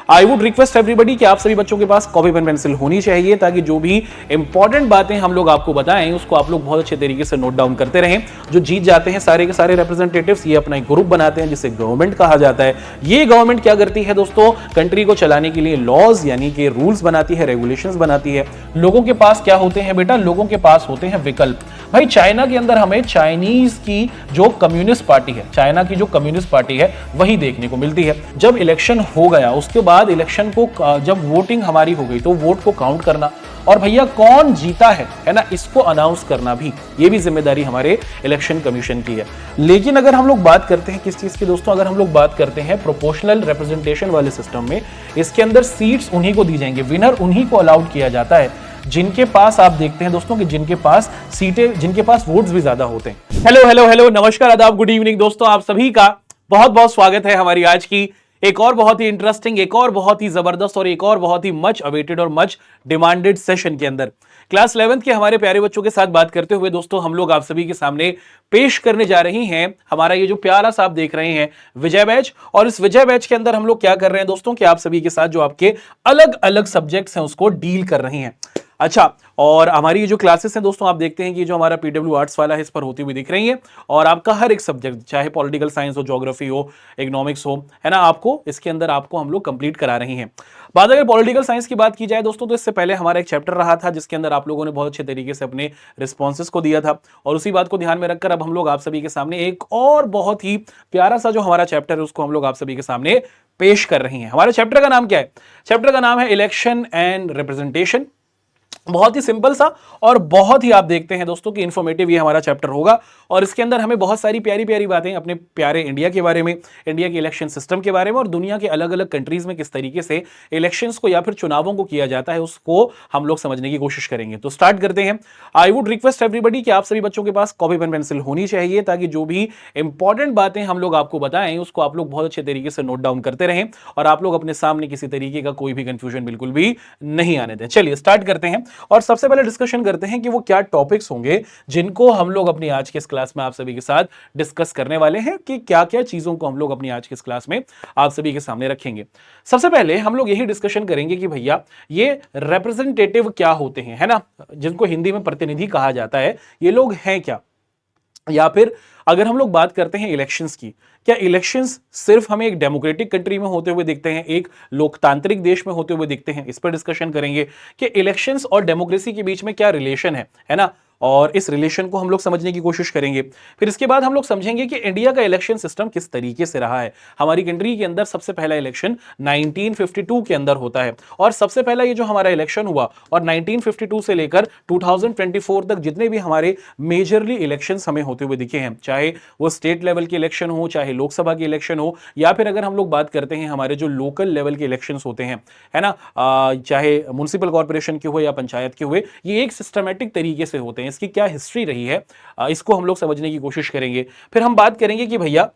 I would request everybody कि आप सभी बच्चों के पास कॉपी पेन पेंसिल होनी चाहिए, ताकि जो भी इंपॉर्टेंट बातें हम लोग आपको बताएं उसको आप लोग बहुत अच्छे तरीके से नोट डाउन करते रहें। जो जीत जाते हैं सारे के सारे रिप्रेजेंटेटिव्स, ये अपना एक ग्रुप बनाते हैं जिसे गवर्नमेंट कहा जाता है। ये गवर्नमेंट क्या करती है दोस्तों, कंट्री को चलाने के लिए लॉज यानी कि रूल्स बनाती है, रेगुलेशंस बनाती है। लोगों के पास क्या होते हैं बेटा, लोगों के पास होते हैं विकल्प। भाई चाइना के अंदर हमें चाइनीज की जो कम्युनिस्ट पार्टी है, चाइना की जो कम्युनिस्ट पार्टी है वही देखने को मिलती है। जब इलेक्शन हो गया उसके बाद इलेक्शन को जब वोटिंग हमारी हो गई तो वोट को काउंट करना और भैया कौन जीता है ना, इसको अनाउंस करना भी, ये भी जिम्मेदारी हमारे इलेक्शन कमीशन की है। लेकिन अगर हम लोग बात करते हैं किस चीज की दोस्तों, अगर हम लोग बात करते हैं प्रोपोर्शनल रिप्रेजेंटेशन वाले सिस्टम में, इसके अंदर सीट्स उन्हीं को दी जाएंगे, विनर उन्हीं को अलाउड किया जाता है जिनके पास, आप देखते हैं दोस्तों कि जिनके पास सीटें, जिनके पास वोट्स भी ज्यादा होते हैं। हेलो हेलो हेलो, नमस्कार, आदाब, गुड इवनिंग दोस्तों, आप सभी का बहुत बहुत स्वागत है हमारी आज की एक और बहुत ही इंटरेस्टिंग, एक और बहुत ही जबरदस्त और एक और बहुत ही मच अवेटेड और मच डिमांडेड सेशन के अंदर क्लास 11th के हमारे प्यारे बच्चों के साथ बात करते हुए दोस्तों हम लोग आप सभी के सामने पेश करने जा रही हैं हमारा ये जो प्यारा सा आप देख रहे हैं विजय बैच। और इस विजय बैच के अंदर हम लोग क्या कर रहे हैं दोस्तों कि आप सभी के साथ जो आपके अलग अलग सब्जेक्ट्स हैं उसको डील कर रही हैं। अच्छा, और हमारी ये जो क्लासेस हैं दोस्तों आप देखते हैं कि जो हमारा पीडब्ल्यू आर्ट्स वाला है इस पर होती हुई दिख रही है, और आपका हर एक सब्जेक्ट चाहे पॉलिटिकल साइंस हो, ज्योग्राफी हो, इकोनॉमिक्स हो, है ना, आपको इसके अंदर आपको हम लोग कंप्लीट करा रही हैं। बात अगर पॉलिटिकल साइंस की बात की जाए दोस्तों तो इससे पहले हमारा एक चैप्टर रहा था जिसके अंदर आप लोगों ने बहुत अच्छे तरीके से अपने रिस्पॉन्सेस को दिया था, और उसी बात को ध्यान में रखकर अब हम लोग आप सभी के सामने एक और बहुत ही प्यारा सा जो हमारा चैप्टर है उसको हम लोग आप सभी के सामने पेश कर रही हैं। हमारे चैप्टर का नाम क्या है? चैप्टर का नाम है इलेक्शन एंड रिप्रेजेंटेशन। बहुत ही सिंपल सा और बहुत ही आप देखते हैं दोस्तों कि इंफॉर्मेटिव ये हमारा चैप्टर होगा, और इसके अंदर हमें बहुत सारी प्यारी प्यारी बातें अपने प्यारे इंडिया के बारे में, इंडिया के इलेक्शन सिस्टम के बारे में, और दुनिया के अलग अलग कंट्रीज में किस तरीके से इलेक्शंस को या फिर चुनावों को किया जाता है उसको हम लोग समझने की कोशिश करेंगे। तो स्टार्ट करते हैं। आई वुड रिक्वेस्ट एवरीबडी कि आप सभी बच्चों के पास कॉपी पेन पेंसिल होनी चाहिए, ताकि जो भी इंपॉर्टेंट बातें हम लोग आपको बताएं उसको आप लोग बहुत अच्छे तरीके से नोट डाउन करते रहें, और आप लोग अपने सामने किसी तरीके का कोई भी कंफ्यूजन बिल्कुल भी नहीं आने दें। चलिए स्टार्ट करते हैं, और सबसे पहले डिस्कशन करते हैं कि वो क्या टॉपिक्स होंगे जिनको हम लोग अपनी आज के इस क्लास में आप सभी के साथ डिस्कस करने वाले हैं, कि क्या क्या चीजों को हम लोग अपनी आज के इस क्लास में आप सभी के सामने रखेंगे। सबसे पहले हम लोग यही डिस्कशन करेंगे कि भैया ये रिप्रेजेंटेटिव क्या होते हैं, है ना, जिनको हिंदी में प्रतिनिधि कहा जाता है, ये लोग हैं क्या। या फिर अगर हम लोग बात करते हैं इलेक्शंस की, क्या इलेक्शंस सिर्फ हमें एक डेमोक्रेटिक कंट्री में होते हुए दिखते हैं, एक लोकतांत्रिक देश में होते हुए दिखते हैं, इस पर डिस्कशन करेंगे कि इलेक्शंस और डेमोक्रेसी के बीच में क्या रिलेशन है ना, और इस रिलेशन को हम लोग समझने की कोशिश करेंगे। फिर इसके बाद हम लोग समझेंगे कि इंडिया का इलेक्शन सिस्टम किस तरीके से रहा है। हमारी कंट्री के अंदर सबसे पहला इलेक्शन 1952 के अंदर होता है, और सबसे पहला ये जो हमारा इलेक्शन हुआ, और 1952 से लेकर 2024 तक जितने भी हमारे मेजरली इलेक्शंस हमें होते हुए दिखे हैं, चाहे वो स्टेट लेवल के इलेक्शन हो, चाहे लोकसभा के इलेक्शन हो, या फिर अगर हम लोग बात करते हैं हमारे जो लोकल लेवल के इलेक्शंस होते हैं, है ना, चाहे म्युनिसिपल कॉर्पोरेशन के हुए या पंचायत के हुए, ये एक सिस्टमैटिक तरीके से होते हैं। इसकी क्या हिस्ट्री रही है इसको हम लोग समझने की कोशिश करेंगे। फिर हम बात करेंगे कि भैया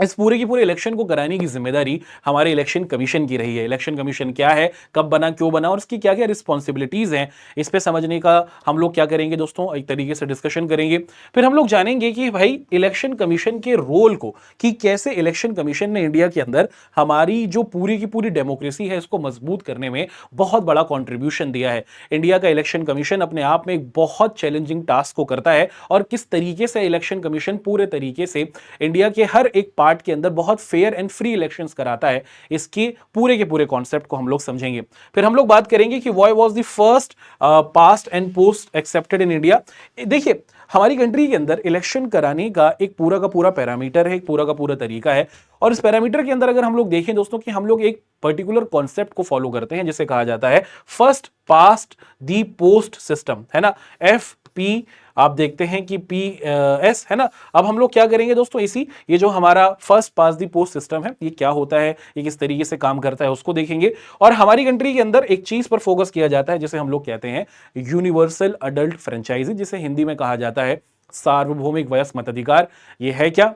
इस पूरे की पूरे इलेक्शन को कराने की जिम्मेदारी हमारे इलेक्शन कमीशन की रही है। इलेक्शन कमीशन क्या है, कब बना, क्यों बना, और इसकी क्या क्या रिस्पॉन्सिबिलिटीज हैं, इस पे समझने का हम लोग क्या करेंगे दोस्तों, एक तरीके से डिस्कशन करेंगे। फिर हम लोग जानेंगे कि भाई इलेक्शन कमीशन के रोल को, कि कैसे इलेक्शन कमीशन ने इंडिया के अंदर हमारी जो पूरी की पूरी डेमोक्रेसी है इसको मजबूत करने में बहुत बड़ा कॉन्ट्रीब्यूशन दिया है। इंडिया का इलेक्शन कमीशन अपने आप में एक बहुत चैलेंजिंग टास्क को करता है, और किस तरीके से इलेक्शन कमीशन पूरे तरीके से इंडिया के हर एक पार्ट के अंदर बहुत फेयर एंड फ्री इलेक्शंस कराता है, इसके पूरे के पूरे कॉन्सेप्ट को हम लोग समझेंगे। फिर हम लोग बात करेंगे कि why was the first past and post accepted in India. देखिए हमारी कंट्री के अंदर इलेक्शन कराने का एक पूरा का पूरा पैरामीटर है, एक पूरा का पूरा तरीका है, और इस पैरामीटर के अंदर अगर हम लोग देखें दोस्तों कि हम लोग एक पर्टिकुलर कॉन्सेप्ट को फॉलो करते हैं जिसे कहा जाता है फर्स्ट पास्ट दी पोस्ट सिस्टम, है ना, FP आप देखते हैं कि PS, है ना। अब हम लोग क्या करेंगे दोस्तों, ये जो हमारा फर्स्ट पास दी पोस्ट सिस्टम है ये क्या होता है, ये किस तरीके से काम करता है उसको देखेंगे, और हमारी कंट्री के अंदर एक चीज पर फोकस किया जाता है जिसे हम लोग कहते हैं यूनिवर्सल अडल्ट फ्रेंचाइजी, जिसे हिंदी में कहा जाता है सार्वभौमिक वयस्क मताधिकार। ये है क्या,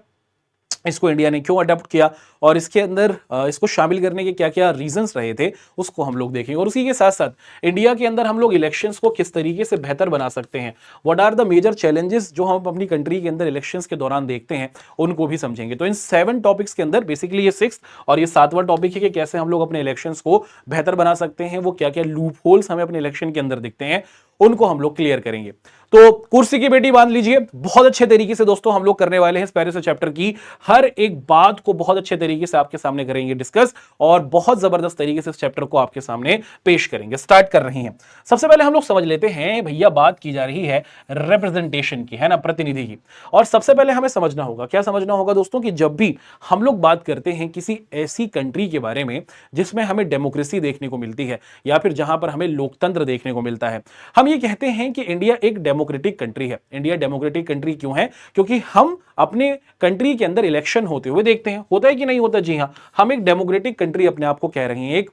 इसको इंडिया ने क्यों अडॉप्ट किया और इसके अंदर इसको शामिल करने के क्या क्या रीजंस रहे थे उसको हम लोग देखेंगे। और उसी के साथ साथ इंडिया के अंदर हम लोग इलेक्शंस को किस तरीके से बेहतर बना सकते हैं, what are the major challenges जो हम अपनी कंट्री के अंदर इलेक्शंस के दौरान देखते हैं, उनको भी समझेंगे। तो इन 7 टॉपिक्स के अंदर बेसिकली ये 6th और ये 7वां टॉपिक है कि कैसे हम लोग अपने इलेक्शंस को बेहतर बना सकते हैं, वो क्या क्या लूप होल्स हमें अपने इलेक्शन के अंदर दिखते हैं, उनको हम लोग क्लियर करेंगे। तो कुर्सी की बेटी बांध लीजिए, बहुत अच्छे तरीके से दोस्तों हम लोग करने वाले हैं इस पहले से चैप्टर की हर एक बात को बहुत अच्छे तरीके से आपके सामने करेंगे डिस्कस, और बहुत जबरदस्त तरीके से इस चैप्टर को आपके सामने पेश करेंगे। स्टार्ट कर रहे हैं। सबसे पहले हम लोग समझ लेते हैं भैया, बात की जा रही है रिप्रेजेंटेशन की, है ना, प्रतिनिधि की। और सबसे पहले हमें समझना होगा, क्या समझना होगा दोस्तों, कि जब भी हम लोग बात करते हैं किसी ऐसी कंट्री के बारे में जिसमें हमें डेमोक्रेसी देखने को मिलती है या फिर जहां पर हमें लोकतंत्र देखने को मिलता है, हम ये कहते हैं कि इंडिया एक डेमोक्रेटिक कंट्री है। इंडिया डेमोक्रेटिक कंट्री क्यों है? क्योंकि हम अपने कंट्री के अंदर इलेक्शन होते हुए देखते हैं। होता है कि नहीं होता? जी हां, हम एक डेमोक्रेटिक कंट्री अपने आप को कह रहे हैं, एक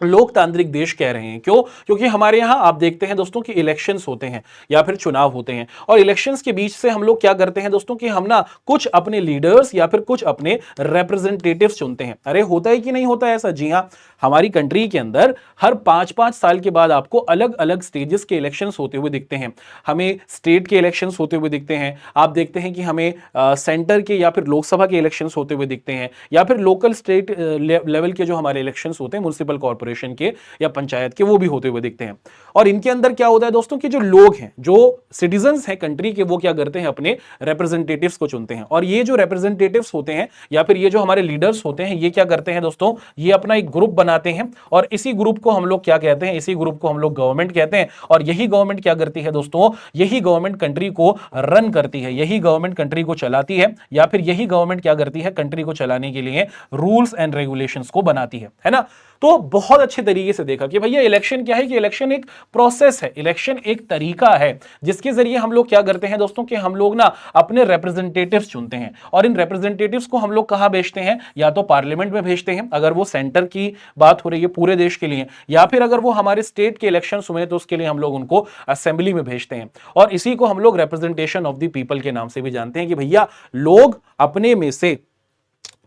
लोकतांत्रिक देश कह रहे हैं। क्यों? क्योंकि हमारे यहां आप देखते हैं दोस्तों कि इलेक्शंस होते हैं या फिर चुनाव होते हैं, और इलेक्शंस के बीच से हम लोग क्या करते हैं दोस्तों कि हम ना कुछ अपने लीडर्स या फिर कुछ अपने रिप्रेजेंटेटिव्स चुनते हैं। अरे होता है कि नहीं होता है ऐसा? जी हां, हमारी कंट्री के अंदर हर 5-5 साल के बाद आपको अलग अलग स्टेजेस के इलेक्शंस होते हुए दिखते हैं। हमें स्टेट के इलेक्शंस होते हुए दिखते हैं, आप देखते हैं कि हमें सेंटर के या फिर लोकसभा के इलेक्शंस होते हुए दिखते हैं, या फिर लोकल स्टेट लेवल के जो हमारे इलेक्शंस होते हैं म्युनिसिपल कॉर्पोरेशन के या पंचायत के, वो भी होते हुए दिखते हैं। और इनके अंदर क्या होता है दोस्तों कि जो लोग हैं, जो सिटीजंस हैं कंट्री के, वो क्या करते हैं, अपने रिप्रेजेंटेटिव्स को चुनते हैं। और ये जो रिप्रेजेंटेटिव्स होते हैं या फिर ये जो हमारे लीडर्स होते हैं, ये क्या करते हैं दोस्तों, ये अपना एक ग्रुप बनाते हैं, और इसी ग्रुप को हम लोग क्या कहते हैं, इसी ग्रुप को हम लोग गवर्नमेंट कहते हैं। और यही गवर्नमेंट क्या करती है दोस्तों, यही गवर्नमेंट कंट्री को रन करती है, यही गवर्नमेंट कंट्री को चलाती है, या फिर यही गवर्नमेंट क्या करती है, कंट्री को चलाने के लिए रूल्स एंड रेगुलेशंस को बनाती है ना। तो बहुत अच्छे तरीके से देखा कि भैया इलेक्शन क्या है, कि इलेक्शन एक प्रोसेस है, इलेक्शन एक तरीका है जिसके जरिए हम लोग क्या करते हैं दोस्तों कि हम लोग ना अपने रिप्रेजेंटेटिव्स चुनते हैं, और इन रिप्रेजेंटेटिव्स को हम लोग कहां भेजते हैं, या तो पार्लियामेंट में भेजते हैं अगर वो सेंटर की बात हो रही है पूरे देश के लिए, या फिर अगर वो हमारे स्टेट के इलेक्शन हुए तो उसके लिए हम लोग उनको असेंबली में भेजते हैं। और इसी को हम लोग रिप्रेजेंटेशन ऑफ द पीपल के नाम से भी जानते हैं, कि भैया लोग अपने में से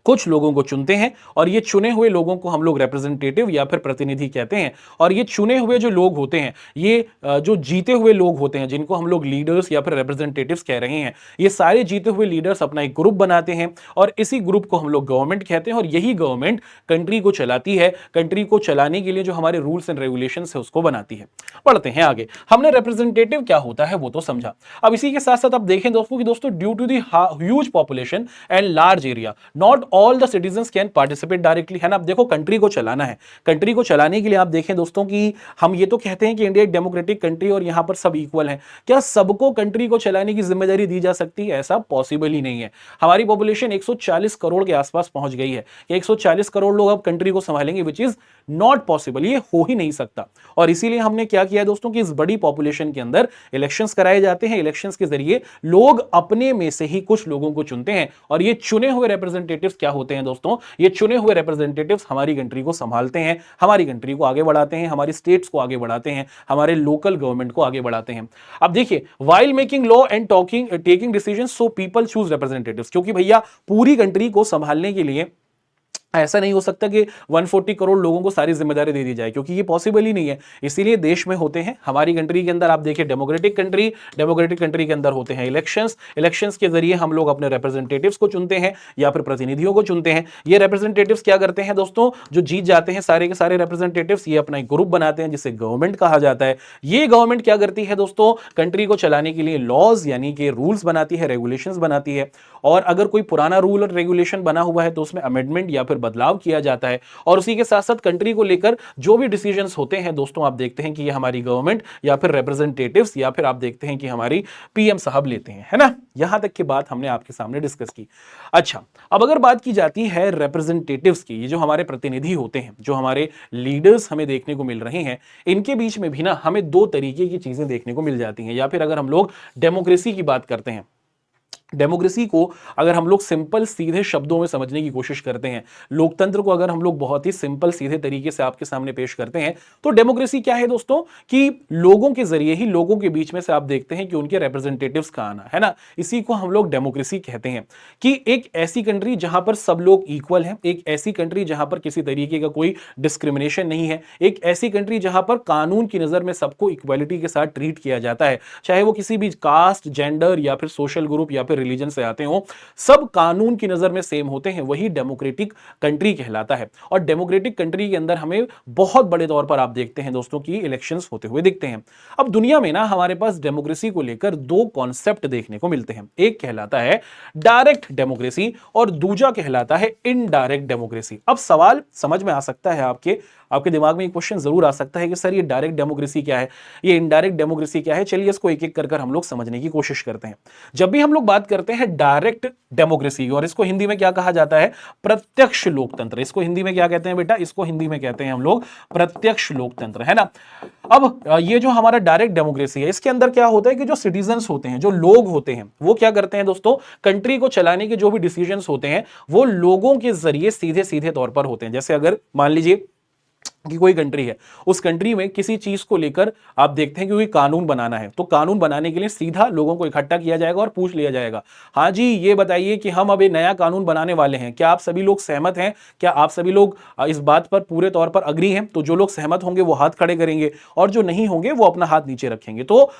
कुछ लोगों को चुनते हैं, और ये चुने हुए लोगों को हम लोग रिप्रेजेंटेटिव या फिर प्रतिनिधि कहते हैं। और ये चुने हुए जो लोग होते हैं, ये जो जीते हुए लोग होते हैं, जिनको हम लोग लीडर्स या फिर रिप्रेजेंटेटिव्स कह रहे हैं, ये सारे जीते हुए लीडर्स अपना एक ग्रुप बनाते हैं, और इसी ग्रुप को हम लोग गवर्नमेंट कहते हैं। और यही गवर्नमेंट कंट्री को चलाती है, कंट्री को चलाने के लिए जो हमारे रूल्स एंड रेगुलेशंस है उसको बनाती है। बढ़ते हैं आगे। हमने रिप्रेजेंटेटिव क्या होता है वो तो समझा। अब इसी के साथ साथ आप देखें दोस्तों कि दोस्तों due to the huge population and large area, not all the citizens can participate directly, है ना। अब देखो कंट्री को चलाना है, कंट्री को चलाने के लिए आप देखें दोस्तों कि हम ये तो कहते हैं कि इंडिया एक डेमोक्रेटिक कंट्री और यहां पर सब इक्वल हैं। क्या सबको कंट्री को चलाने की जिम्मेदारी दी जा सकती है? ऐसा पॉसिबल ही नहीं है। हमारी पॉपुलेशन 140 करोड़ के आसपास पहुंच गई है कि 140 करोड़ लोग अब कंट्री को संभालेंगे, विच इज नॉट पॉसिबल, ये हो ही नहीं सकता। और इसीलिए हमने क्या किया दोस्तों कि इस बड़ी पॉपुलेशन के अंदर इलेक्शंस कराए जाते हैं। इलेक्शंस के जरिए लोग अपने में से ही कुछ लोगों को चुनते हैं, और ये चुने हुए रिप्रेजेंटेटिव्स क्या होते हैं दोस्तों, ये चुने हुए रिप्रेजेंटेटिव्स हमारी कंट्री को संभालते हैं, हमारी कंट्री को आगे बढ़ाते हैं, हमारी स्टेट्स को आगे बढ़ाते हैं, हमारे लोकल गवर्नमेंट को आगे बढ़ाते हैं। अब देखिए, while making law and talking taking decisions, so people choose representatives, क्योंकि भैया पूरी कंट्री को संभालने के लिए ऐसा नहीं हो सकता कि 140 करोड़ लोगों को सारी जिम्मेदारी दे दी जाए, क्योंकि ये पॉसिबल ही नहीं है। इसीलिए देश में होते हैं, हमारी कंट्री के अंदर आप देखिए डेमोक्रेटिक कंट्री के अंदर होते हैं इलेक्शंस के जरिए हम लोग अपने रिप्रेजेंटेटिव्स को चुनते हैं या फिर प्रतिनिधियों को चुनते हैं। ये रिप्रेजेंटेटिव्स क्या करते हैं दोस्तों, जो जीत जाते हैं सारे के सारे रिप्रेजेंटेटिव्स, ये अपना एक ग्रुप बनाते हैं जिसे गवर्नमेंट कहा जाता है। ये गवर्नमेंट क्या करती है दोस्तों, कंट्री को चलाने के लिए लॉज यानी कि रूल्स बनाती है, रेगुलेशंस बनाती है, और अगर कोई पुराना रूल और रेगुलेशन बना हुआ है तो उसमें अमेंडमेंट या फिर बदलाव किया जाता है। और उसी के साथ साथ कंट्री को लेकर जो भी डिसीजंस होते हैं दोस्तों, आप देखते हैं कि ये हमारी गवर्नमेंट या फिर रिप्रेजेंटेटिव्स या फिर आप देखते हैं कि हमारी पीएम साहब लेते हैं, है ना। यहां तक की बात हमने आपके सामने डिस्कस की। अच्छा, अब अगर बात की जाती है रिप्रेजेंटेटिव्स की, ये जो हमारे प्रतिनिधि होते हैं, जो हमारे लीडर्स हमें देखने को मिल रहे हैं, इनके बीच में भी ना हमें दो तरीके की चीजें देखने को मिल जाती हैं। या फिर अगर हम लोग डेमोक्रेसी की बात करते हैं, डेमोक्रेसी को अगर हम लोग सिंपल सीधे शब्दों में समझने की कोशिश करते हैं, लोकतंत्र को अगर हम लोग बहुत ही सिंपल सीधे तरीके से आपके सामने पेश करते हैं, तो डेमोक्रेसी क्या है दोस्तों कि लोगों के जरिए ही लोगों के बीच में से आप देखते हैं कि उनके रिप्रेजेंटेटिव्स का आना है ना, इसी को हम लोग डेमोक्रेसी कहते हैं। कि एक ऐसी कंट्री जहां पर सब लोग इक्वल हैं, एक ऐसी कंट्री जहां पर किसी तरीके का कोई डिस्क्रिमिनेशन नहीं है, एक ऐसी कंट्री जहां पर कानून की नजर में सबको इक्वालिटी के साथ ट्रीट किया जाता है, चाहे वो किसी भी कास्ट, जेंडर या फिर सोशल ग्रुप या फिर रिलीजन से आते हो, सब कानून की नजर में सेम होते हैं, वही डेमोक्रेटिक कंट्री कहलाता है। और डेमोक्रेटिक कंट्री के अंदर हमें बहुत बड़े तौर पर आप देखते हैं दोस्तों की इलेक्शंस होते हुए दिखते हैं। अब दुनिया में ना हमारे पास डेमोक्रेसी को लेकर दो कॉन्सेप्ट देखने को मिलते हैं, एक कहलाता है डायरेक्ट डेमोक्रेसी और दूसरा कहलाता है इनडायरेक्ट डेमोक्रेसी। अब सवाल समझ में आ सकता है, आपके दिमाग में एक क्वेश्चन जरूर आ सकता है कि सर ये डायरेक्ट डेमोक्रेसी क्या है, ये इनडायरेक्ट डेमोक्रेसी क्या है। चलिए इसको एक एक कर हम लोग समझने की कोशिश करते हैं। जब भी हम लोग बात करते हैं डायरेक्ट डेमोक्रेसी, और इसको हिंदी में क्या कहा जाता है, प्रत्यक्ष लोकतंत्र। इसको हिंदी में क्या कहते हैं बेटा, इसको हिंदी में कहते हैं हम लोग प्रत्यक्ष लोकतंत्र, है ना। अब ये जो हमारा डायरेक्ट डेमोक्रेसी है, इसके अंदर क्या होता है कि जो सिटीजंस होते हैं, जो लोग होते हैं, वो क्या करते हैं दोस्तों, कंट्री को चलाने के जो भी डिसीजंस होते हैं वो लोगों के जरिए सीधे सीधे तौर पर होते हैं। जैसे अगर मान लीजिए कि कोई कंट्री है, उस कंट्री में किसी चीज को लेकर आप देखते हैं कि कोई कानून बनाना है, तो कानून बनाने के लिए सीधा लोगों को इकट्ठा किया जाएगा और पूछ लिया जाएगा, हाँ जी ये बताइए कि हम अब एक नया कानून बनाने वाले हैं, क्या आप सभी लोग सहमत हैं, क्या आप सभी लोग इस बात पर पूरे तौर पर अग्री हैं। तो जो लोग सहमत होंगे वो हाथ खड़े करेंगे और जो नहीं होंगे वो अपना हाथ नीचे रखेंगे। तो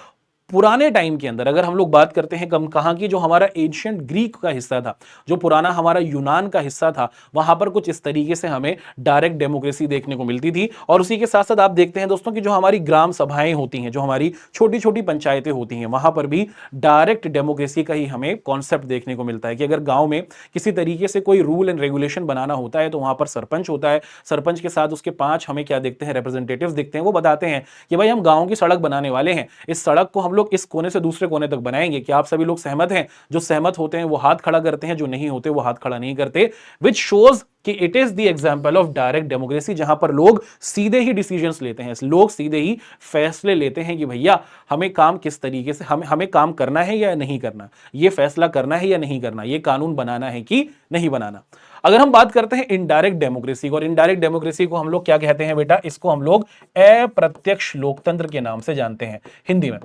पुराने टाइम के अंदर अगर हम लोग बात करते हैं कहां की, जो हमारा एंशिएंट ग्रीक का हिस्सा था, जो पुराना हमारा यूनान का हिस्सा था, वहां पर कुछ इस तरीके से हमें डायरेक्ट डेमोक्रेसी देखने को मिलती थी। और उसी के साथ साथ आप देखते हैं दोस्तों कि जो हमारी ग्राम सभाएं होती हैं, जो हमारी छोटी छोटी पंचायतें होती हैं, वहां पर भी डायरेक्ट डेमोक्रेसी का ही हमें कॉन्सेप्ट देखने को मिलता है कि अगर गांव में किसी तरीके से कोई रूल एंड रेगुलेशन बनाना होता है तो वहां पर सरपंच होता है, सरपंच के साथ उसके 5 हमें क्या देखते हैं, रिप्रेजेंटेटिव्स दिखते हैं। वो बताते हैं कि भाई हम गांव की सड़क बनाने वाले हैं, इस सड़क को हम लोग इस कोने से दूसरे कोने तक बनाएंगे, क्या आप सभी लोग सहमत हैं। जो सहमत होते हैं वो हाथ खड़ा करते हैं, जो नहीं होते वो हाथ खड़ा नहीं करते, विच शोज कि it is the example of direct democracy, जहां पर लोग सीधे ही डिसीजंस लेते हैं, लोग सीधे ही फैसले लेते हैं कि भैया हमें काम किस तरीके से हमें काम करना है या नहीं करना, ये फैसला करना है या नहीं करना, ये कानून बनाना है कि नहीं बनाना। अगर हम बात करते हैं इनडायरेक्ट डेमोक्रेसी को, और इनडायरेक्ट डेमोक्रेसी को हम लोग क्या कहते हैं बेटा, इसको हम लोग अप्रत्यक्ष लोकतंत्र के नाम से जानते हैं हिंदी में।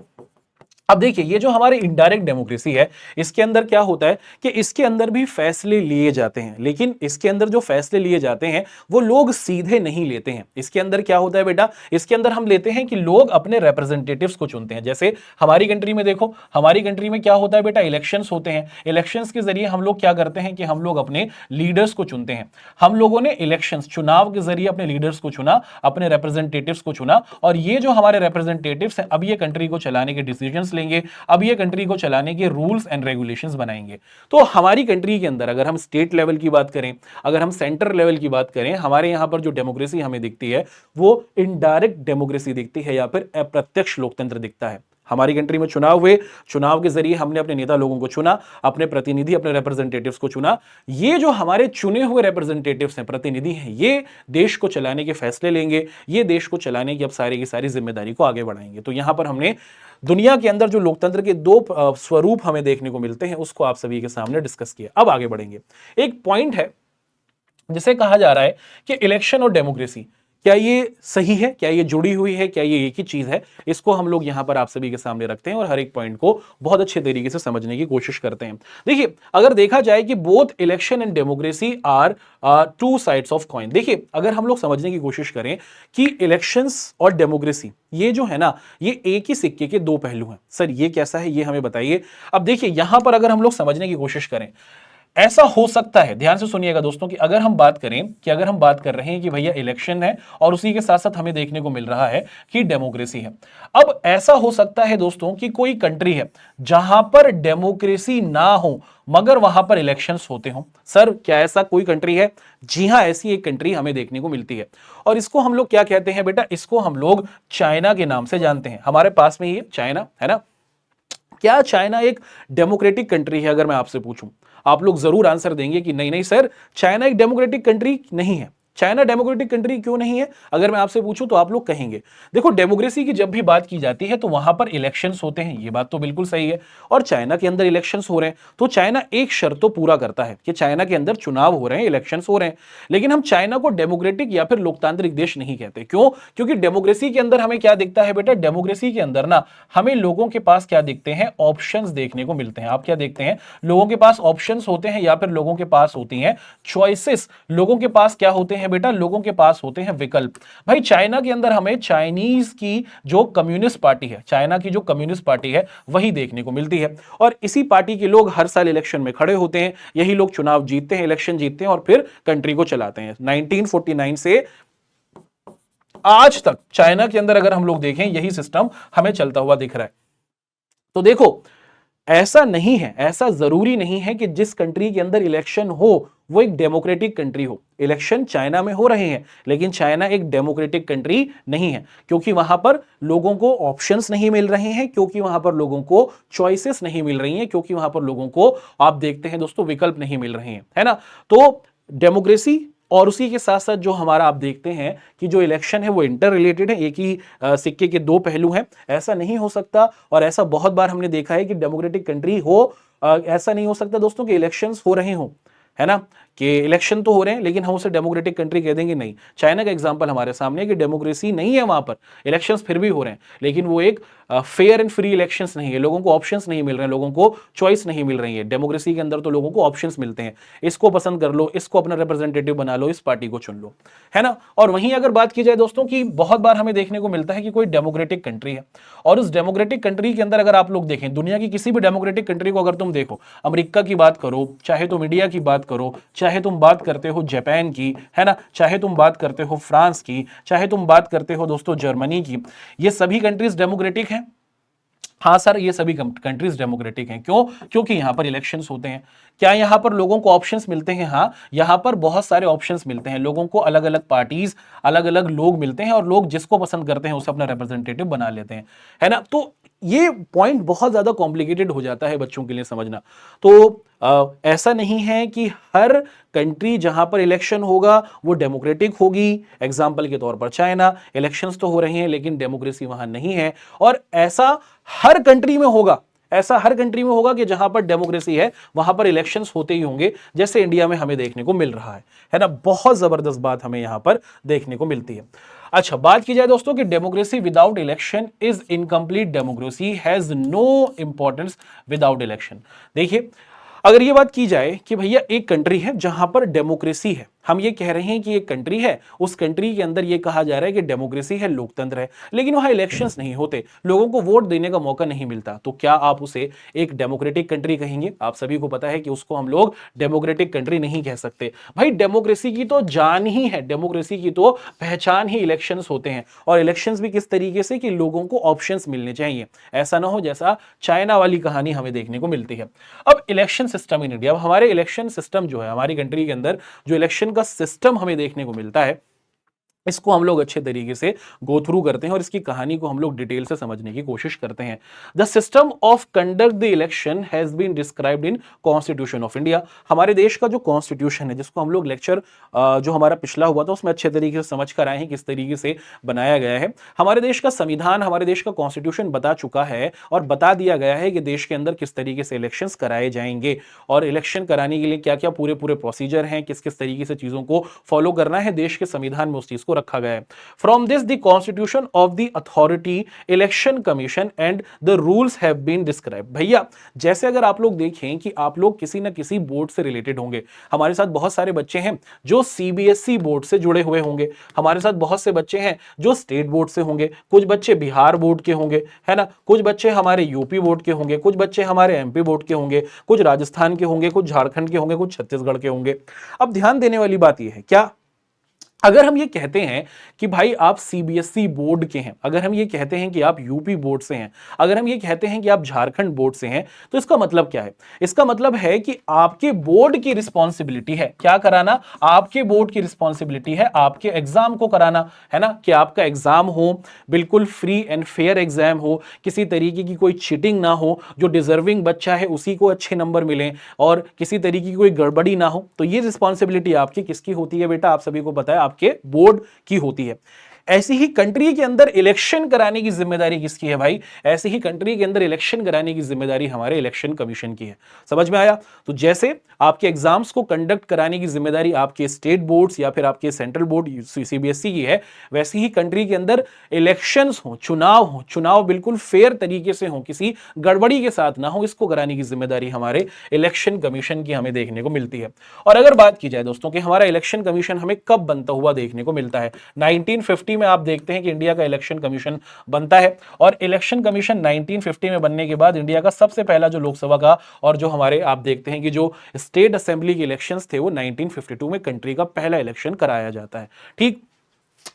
अब देखिए ये जो हमारे इनडायरेक्ट डेमोक्रेसी है, इसके अंदर क्या होता है कि इसके अंदर भी फैसले लिए जाते हैं, लेकिन इसके अंदर जो फैसले लिए जाते हैं वो लोग सीधे नहीं लेते हैं। इसके अंदर क्या होता है बेटा, इसके अंदर हम लेते हैं कि लोग अपने रिप्रेजेंटेटिव्स को चुनते हैं। जैसे हमारी कंट्री में देखो, हमारी कंट्री में क्या होता है बेटा, इलेक्शंस होते हैं, इलेक्शंस के जरिए हम लोग क्या करते हैं कि हम लोग अपने लीडर्स को चुनते हैं। हम लोगों ने इलेक्शंस, चुनाव के जरिए अपने लीडर्स को चुना, अपने रिप्रेजेंटेटिव्स को चुना, और ये जो हमारे रिप्रेजेंटेटिव्स हैं अब ये कंट्री को चलाने के डिसीजंस लेंगे, अब ये कंट्री को चलाने के रूल्स एंड रेगुलेशंस बनाएंगे। तो हमारी कंट्री के अंदर अगर हम स्टेट लेवल की बात करें, अगर हम सेंटर लेवल की बात करें, हमारे यहां पर जो डेमोक्रेसी हमें दिखती है वो इनडायरेक्ट डेमोक्रेसी दिखती है या फिर अप्रत्यक्ष लोकतंत्र दिखता है। हमारी कंट्री में चुनाव हुए, चुनाव के जरिए हमने अपने नेता लोगों को चुना, अपने प्रतिनिधि, अपने रिप्रेजेंटेटिव्स को चुना। ये जो हमारे चुने हुए रिप्रेजेंटेटिव्स हैं, प्रतिनिधि हैं, ये देश को चलाने के फैसले लेंगे, ये देश को चलाने की अब सारी की सारी जिम्मेदारी को आगे बढ़ाएंगे। तो यहां पर हमने दुनिया के अंदर जो लोकतंत्र के दो स्वरूप हमें देखने को मिलते हैं उसको आप सभी के सामने डिस्कस किया। अब आगे बढ़ेंगे। एक पॉइंट है जिसे कहा जा रहा है कि इलेक्शन और डेमोक्रेसी, क्या ये सही है, क्या ये जुड़ी हुई है, क्या ये एक ही चीज है, इसको हम लोग यहां पर आप सभी के सामने रखते हैं और हर एक पॉइंट को बहुत अच्छे तरीके से समझने की कोशिश करते हैं। देखिए अगर देखा जाए कि both election and democracy are two sides of coin. देखिए अगर हम लोग समझने की कोशिश करें कि इलेक्शंस और डेमोक्रेसी ये जो है ना, ये एक ही सिक्के के दो पहलू हैं। सर ये कैसा है, ये हमें बताइए। अब देखिए यहां पर अगर हम लोग समझने की कोशिश करें, ऐसा हो सकता है, ध्यान से सुनिएगा दोस्तों, कि अगर हम बात करें कि अगर हम बात कर रहे हैं कि भैया इलेक्शन है और उसी के साथ साथ हमें देखने को मिल रहा है कि डेमोक्रेसी है। अब ऐसा हो सकता है दोस्तों कि कोई कंट्री है जहां पर डेमोक्रेसी ना हो मगर वहां पर इलेक्शंस होते हो। सर क्या ऐसा कोई कंट्री है? जी हां, ऐसी एक कंट्री हमें देखने को मिलती है और इसको हम लोग क्या कहते हैं बेटा, इसको हम लोग चाइना के नाम से जानते हैं। हमारे पास में ही चाइना है ना। क्या चाइना एक डेमोक्रेटिक कंट्री है? अगर मैं आपसे पूछूं, आप लोग जरूर आंसर देंगे कि नहीं नहीं सर, चाइना एक डेमोक्रेटिक कंट्री नहीं है। चाइना डेमोक्रेटिक कंट्री क्यों नहीं है? अगर मैं आपसे पूछूं तो आप लोग कहेंगे, देखो डेमोक्रेसी की जब भी बात की जाती है तो वहां पर इलेक्शंस होते हैं, ये बात तो बिल्कुल सही है, और चाइना के अंदर इलेक्शंस हो रहे हैं, तो चाइना एक शर्त तो पूरा करता है कि चाइना के अंदर चुनाव हो रहे हैं, इलेक्शंस हो रहे हैं, लेकिन हम चाइना को डेमोक्रेटिक या फिर लोकतांत्रिक देश नहीं कहते। क्यों? क्योंकि डेमोक्रेसी के अंदर हमें क्या दिखता है बेटा, डेमोक्रेसी के अंदर ना हमें लोगों के पास क्या दिखते हैं, ऑप्शंस देखने को मिलते हैं। आप क्या देखते हैं, लोगों के पास ऑप्शंस होते हैं या फिर लोगों के पास होती हैं चॉइसेस। लोगों के पास क्या होते हैं बेटा, लोगों के पास होते हैं विकल्प। भाई चाइना के अंदर हमें चाइनीज की जो कम्युनिस्ट पार्टी है, चाइना की जो कम्युनिस्ट पार्टी है वही देखने को मिलती है, और इसी पार्टी के लोग हर साल इलेक्शन में खड़े होते हैं, यही लोग चुनाव जीतते हैं, इलेक्शन जीतते हैं और फिर कंट्री को चलाते हैं। 1949 से आज तक चाइना के अंदर अगर हम लोग देखें यही सिस्टम हमें चलता हुआ दिख रहा है। तो देखो ऐसा नहीं है, ऐसा जरूरी नहीं है कि जिस कंट्री के अंदर इलेक्शन हो वो एक डेमोक्रेटिक कंट्री हो। इलेक्शन चाइना में हो रहे हैं, लेकिन चाइना एक डेमोक्रेटिक कंट्री नहीं है, क्योंकि वहां पर लोगों को ऑप्शंस नहीं मिल रहे हैं, क्योंकि वहां पर लोगों को चॉइसेस नहीं मिल रही हैं, क्योंकि वहां पर लोगों को आप देखते हैं दोस्तों विकल्प नहीं मिल रहे हैं, है ना। तो डेमोक्रेसी और उसी के साथ साथ जो हमारा आप देखते हैं कि जो इलेक्शन है वो इंटर रिलेटेड है, एक ही सिक्के के दो पहलू हैं। ऐसा नहीं हो सकता, और ऐसा बहुत बार हमने देखा है कि डेमोक्रेटिक कंट्री हो, ऐसा नहीं हो सकता दोस्तों कि इलेक्शंस हो रहे हों, है ना, कि इलेक्शन तो हो रहे हैं लेकिन हम उसे डेमोक्रेटिक कंट्री कह देंगे, नहीं। चाइना का एग्जांपल हमारे सामने है कि डेमोक्रेसी नहीं है वहां पर, इलेक्शंस फिर भी हो रहे हैं, लेकिन वो एक फेयर एंड फ्री इलेक्शंस नहीं है, लोगों को ऑप्शंस नहीं मिल रहे हैं, लोगों को चॉइस नहीं मिल रही है। डेमोक्रेसी के अंदर तो लोगों को ऑप्शंस मिलते हैं, इसको पसंद कर लो, इसको अपना रिप्रेजेंटेटिव बना लो, इस पार्टी को चुन लो, है ना। और वहीं अगर बात की जाए दोस्तों की बहुत बार हमें देखने को मिलता है कि कोई डेमोक्रेटिक कंट्री है, और उस डेमोक्रेटिक कंट्री के अंदर अगर आप लोग देखें, दुनिया की किसी भी डेमोक्रेटिक कंट्री को अगर तुम देखो, अमेरिका की बात करो, चाहे तुम इंडिया की बात करो, चाहे तुम बात करते हो जापान की, है ना, चाहे तुम बात करते हो फ्रांस की, चाहे तुम बात करते हो दोस्तों जर्मनी की, ये सभी कंट्रीज डेमोक्रेटिक हैं। हाँ सर, ये सभी कंट्रीज डेमोक्रेटिक हैं। क्यों? क्योंकि यहां पर इलेक्शंस होते हैं। क्या यहां पर लोगों को ऑप्शंस मिलते हैं? हाँ, यहां पर बहुत सारे ऑप्शंस मिलते हैं, लोगों को अलग अलग पार्टीज, अलग अलग लोग मिलते हैं, और लोग जिसको पसंद करते हैं उसे अपना रिप्रेजेंटेटिव बना लेते हैं, है ना। तो ये पॉइंट बहुत ज्यादा कॉम्प्लिकेटेड हो जाता है बच्चों के लिए समझना। तो ऐसा नहीं है कि हर कंट्री जहां पर इलेक्शन होगा वो डेमोक्रेटिक होगी। एग्जाम्पल के तौर पर चाइना, इलेक्शंस तो हो रहे हैं लेकिन डेमोक्रेसी वहां नहीं है, और ऐसा हर कंट्री में होगा, ऐसा हर कंट्री में होगा कि जहां पर डेमोक्रेसी है वहां पर इलेक्शंस होते ही होंगे, जैसे इंडिया में हमें देखने को मिल रहा है ना। बहुत जबरदस्त बात हमें यहां पर देखने को मिलती है। अच्छा, बात की जाए दोस्तों कि democracy without election is incomplete, democracy has no importance without election. देखिए, अगर ये बात की जाए कि भैया एक कंट्री है जहां पर डेमोक्रेसी है, हम ये कह रहे हैं कि एक कंट्री है, उस कंट्री के अंदर ये कहा जा रहा है कि डेमोक्रेसी है, लोकतंत्र है, लेकिन वहां इलेक्शंस नहीं होते, लोगों को वोट देने का मौका नहीं मिलता, तो क्या आप उसे एक डेमोक्रेटिक कंट्री कहेंगे? आप सभी को पता है कि उसको हम लोग डेमोक्रेटिक कंट्री नहीं कह सकते। भाई डेमोक्रेसी की तो जान ही है, डेमोक्रेसी की तो पहचान ही इलेक्शंस होते हैं, और इलेक्शंस भी किस तरीके से कि लोगों को ऑप्शंस मिलने चाहिए, ऐसा ना हो जैसा चाइना वाली कहानी हमें देखने को मिलती है। अब इलेक्शन सिस्टम इन इंडिया, हमारे इलेक्शन सिस्टम जो है, हमारी कंट्री के अंदर जो इलेक्शन का सिस्टम हमें देखने को मिलता है, इसको हम लोग अच्छे तरीके से गो थ्रू करते हैं और इसकी कहानी को हम लोग डिटेल से समझने की कोशिश करते हैं। The system of conduct the election has been described in constitution of India. हमारे देश का जो कॉन्स्टिट्यूशन है, जिसको हम लोग लेक्चर जो हमारा पिछला हुआ था उसमें अच्छे तरीके से समझ कर आए हैं किस तरीके से बनाया गया है। हमारे देश का संविधान, हमारे देश का कॉन्स्टिट्यूशन बता चुका है और बता दिया गया है कि देश के अंदर किस तरीके से इलेक्शंस कराए जाएंगे, और इलेक्शन कराने के लिए क्या क्या पूरे पूरे प्रोसीजर हैं, किस किस तरीके से चीजों को फॉलो करना है, देश के संविधान में उस चीज को रखा गया है। From this the constitution of the authority election commission and the rules have been describe. भैया जैसे अगर आप लोग देखें कि आप लोग किसी ना किसी बोर्ड से रिलेटेड होंगे, हमारे साथ बहुत सारे बच्चे हैं जो सीबीएसई बोर्ड से जुड़े हुए होंगे, हमारे साथ बहुत से बच्चे हैं जो स्टेट बोर्ड से होंगे, कुछ बच्चे बिहार बोर्ड के होंगे, है ना, कुछ बच्चे हमारे यूपी बोर्ड के होंगे, कुछ बच्चे हमारे एमपी बोर्ड के होंगे, कुछ राजस्थान के होंगे, कुछ झारखंड के होंगे, कुछ छत्तीसगढ़ के होंगे। अब ध्यान देने वाली बात यह है क्या अगर हम ये कहते हैं कि भाई आप सीबीएसई बोर्ड के हैं, अगर हम ये कहते हैं कि आप यूपी बोर्ड से हैं, अगर हम ये कहते हैं कि आप झारखंड बोर्ड से हैं, तो इसका मतलब क्या है? इसका मतलब है कि आपके बोर्ड की रिस्पॉन्सिबिलिटी है क्या कराना? आपके बोर्ड की रिस्पॉन्सिबिलिटी है आपके एग्जाम को कराना, है ना? कि आपका एग्जाम हो बिल्कुल फ्री एंड फेयर एग्जाम हो, किसी तरीके की कोई चीटिंग ना हो, जो डिजर्विंग बच्चा है उसी को अच्छे नंबर मिले और किसी तरीके की कोई गड़बड़ी ना हो। तो ये रिस्पॉन्सिबिलिटी आपकी किसकी होती है बेटा? आप सभी को पता है, आपके बोर्ड की होती है। ऐसी ही कंट्री के अंदर इलेक्शन कराने की जिम्मेदारी किसकी है भाई? ऐसी ही कंट्री के अंदर इलेक्शन कराने की जिम्मेदारी हमारे इलेक्शन कमीशन की है। समझ में आया? तो जैसे आपके एग्जाम्स को कंडक्ट कराने की जिम्मेदारी आपके स्टेट बोर्ड्स या फिर आपके सेंट्रल बोर्ड सीबीएसई की है, वैसे ही कंट्री के अंदर इलेक्शंस हो, चुनाव बिल्कुल फेयर तरीके से हो, किसी गड़बड़ी के साथ ना हो, इसको कराने की जिम्मेदारी हमारे इलेक्शन कमीशन की हमें देखने को मिलती है। और अगर बात की जाए दोस्तों कि हमारा इलेक्शन कमीशन हमें कब बनता हुआ देखने को मिलता है, 1950 में आप देखते हैं कि इंडिया का इलेक्शन कमीशन बनता है। और इलेक्शन कमीशन 1950 में बनने के बाद इंडिया का सबसे पहला जो लोकसभा का और जो हमारे आप देखते हैं कि जो स्टेट असेंबली के इलेक्शंस थे वो 1952 में कंट्री का पहला इलेक्शन कराया जाता है। ठीक,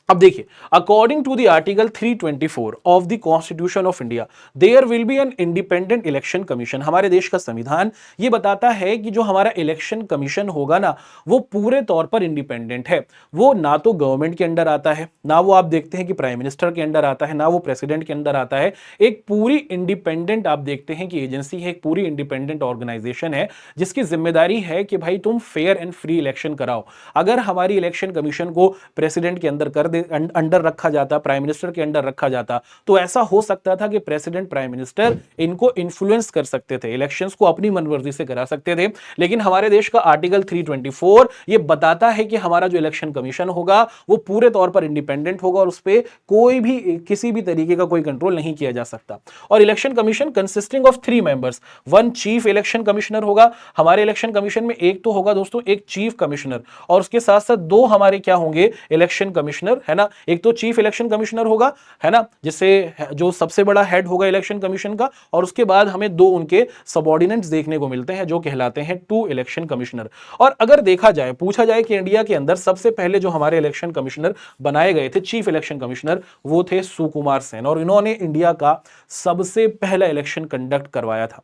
अब देखिए, according to the article 324 of the constitution of India there will be an independent election commission. हमारे देश का संविधान ये बताता है कि जो हमारा इलेक्शन कमीशन होगा ना, वो पूरे तौर पर इंडिपेंडेंट है। वो ना तो गवर्नमेंट के अंडर आता है, ना वो आप देखते हैं कि प्राइम मिनिस्टर के अंडर आता है, ना वो प्रेसिडेंट के अंदर आता है। एक पूरी इंडिपेंडेंट आप देखते हैं कि एजेंसी है, एक पूरी इंडिपेंडेंट ऑर्गेनाइजेशन है जिसकी जिम्मेदारी है कि भाई तुम फेयर एंड फ्री इलेक्शन कराओ। अगर हमारी इलेक्शन कमीशन को प्रेसिडेंट के अंदर अंडर रखा जाता, प्राइम मिनिस्टर के अंडर रखा जाता, तो ऐसा हो सकता था कि प्रेसिडेंट प्राइम मिनिस्टर इनको इन्फ्लुएंस कर सकते थे, इलेक्शंस को अपनी मनमर्जी से करा सकते थे। लेकिन हमारे देश का आर्टिकल 324 ये बताता है कि हमारा जो इलेक्शन कमीशन होगा वो पूरे तौर पर इंडिपेंडेंट होगा और उस पर कोई भी किसी भी तरीके का कोई कंट्रोल नहीं किया जा सकता। और election commission consisting of 3 members, 1 chief election commissioner होगा हमारे इलेक्शन कमीशन में, एक तो होगा दोस्तों एक चीफ कमिश्नर, और उसके साथ साथ 2 हमारे क्या होंगे इलेक्शन कमिश्नर, है ना? एक तो चीफ इलेक्शन कमिश्नर होगा, है ना, जिससे जो सबसे बड़ा हेड होगा इलेक्शन कमीशन का, और उसके बाद हमें 2 उनके सबऑर्डिनेट्स देखने को मिलते हैं जो कहलाते हैं 2 इलेक्शन कमिश्नर। और अगर देखा जाए, पूछा जाए कि इंडिया के अंदर सबसे पहले जो हमारे इलेक्शन कमिश्नर बनाए गए थे, चीफ इलेक्शन कमिश्नर, वो थे सुकुमार सेन, और इन्होंने इंडिया का सबसे पहला इलेक्शन कंडक्ट करवाया था,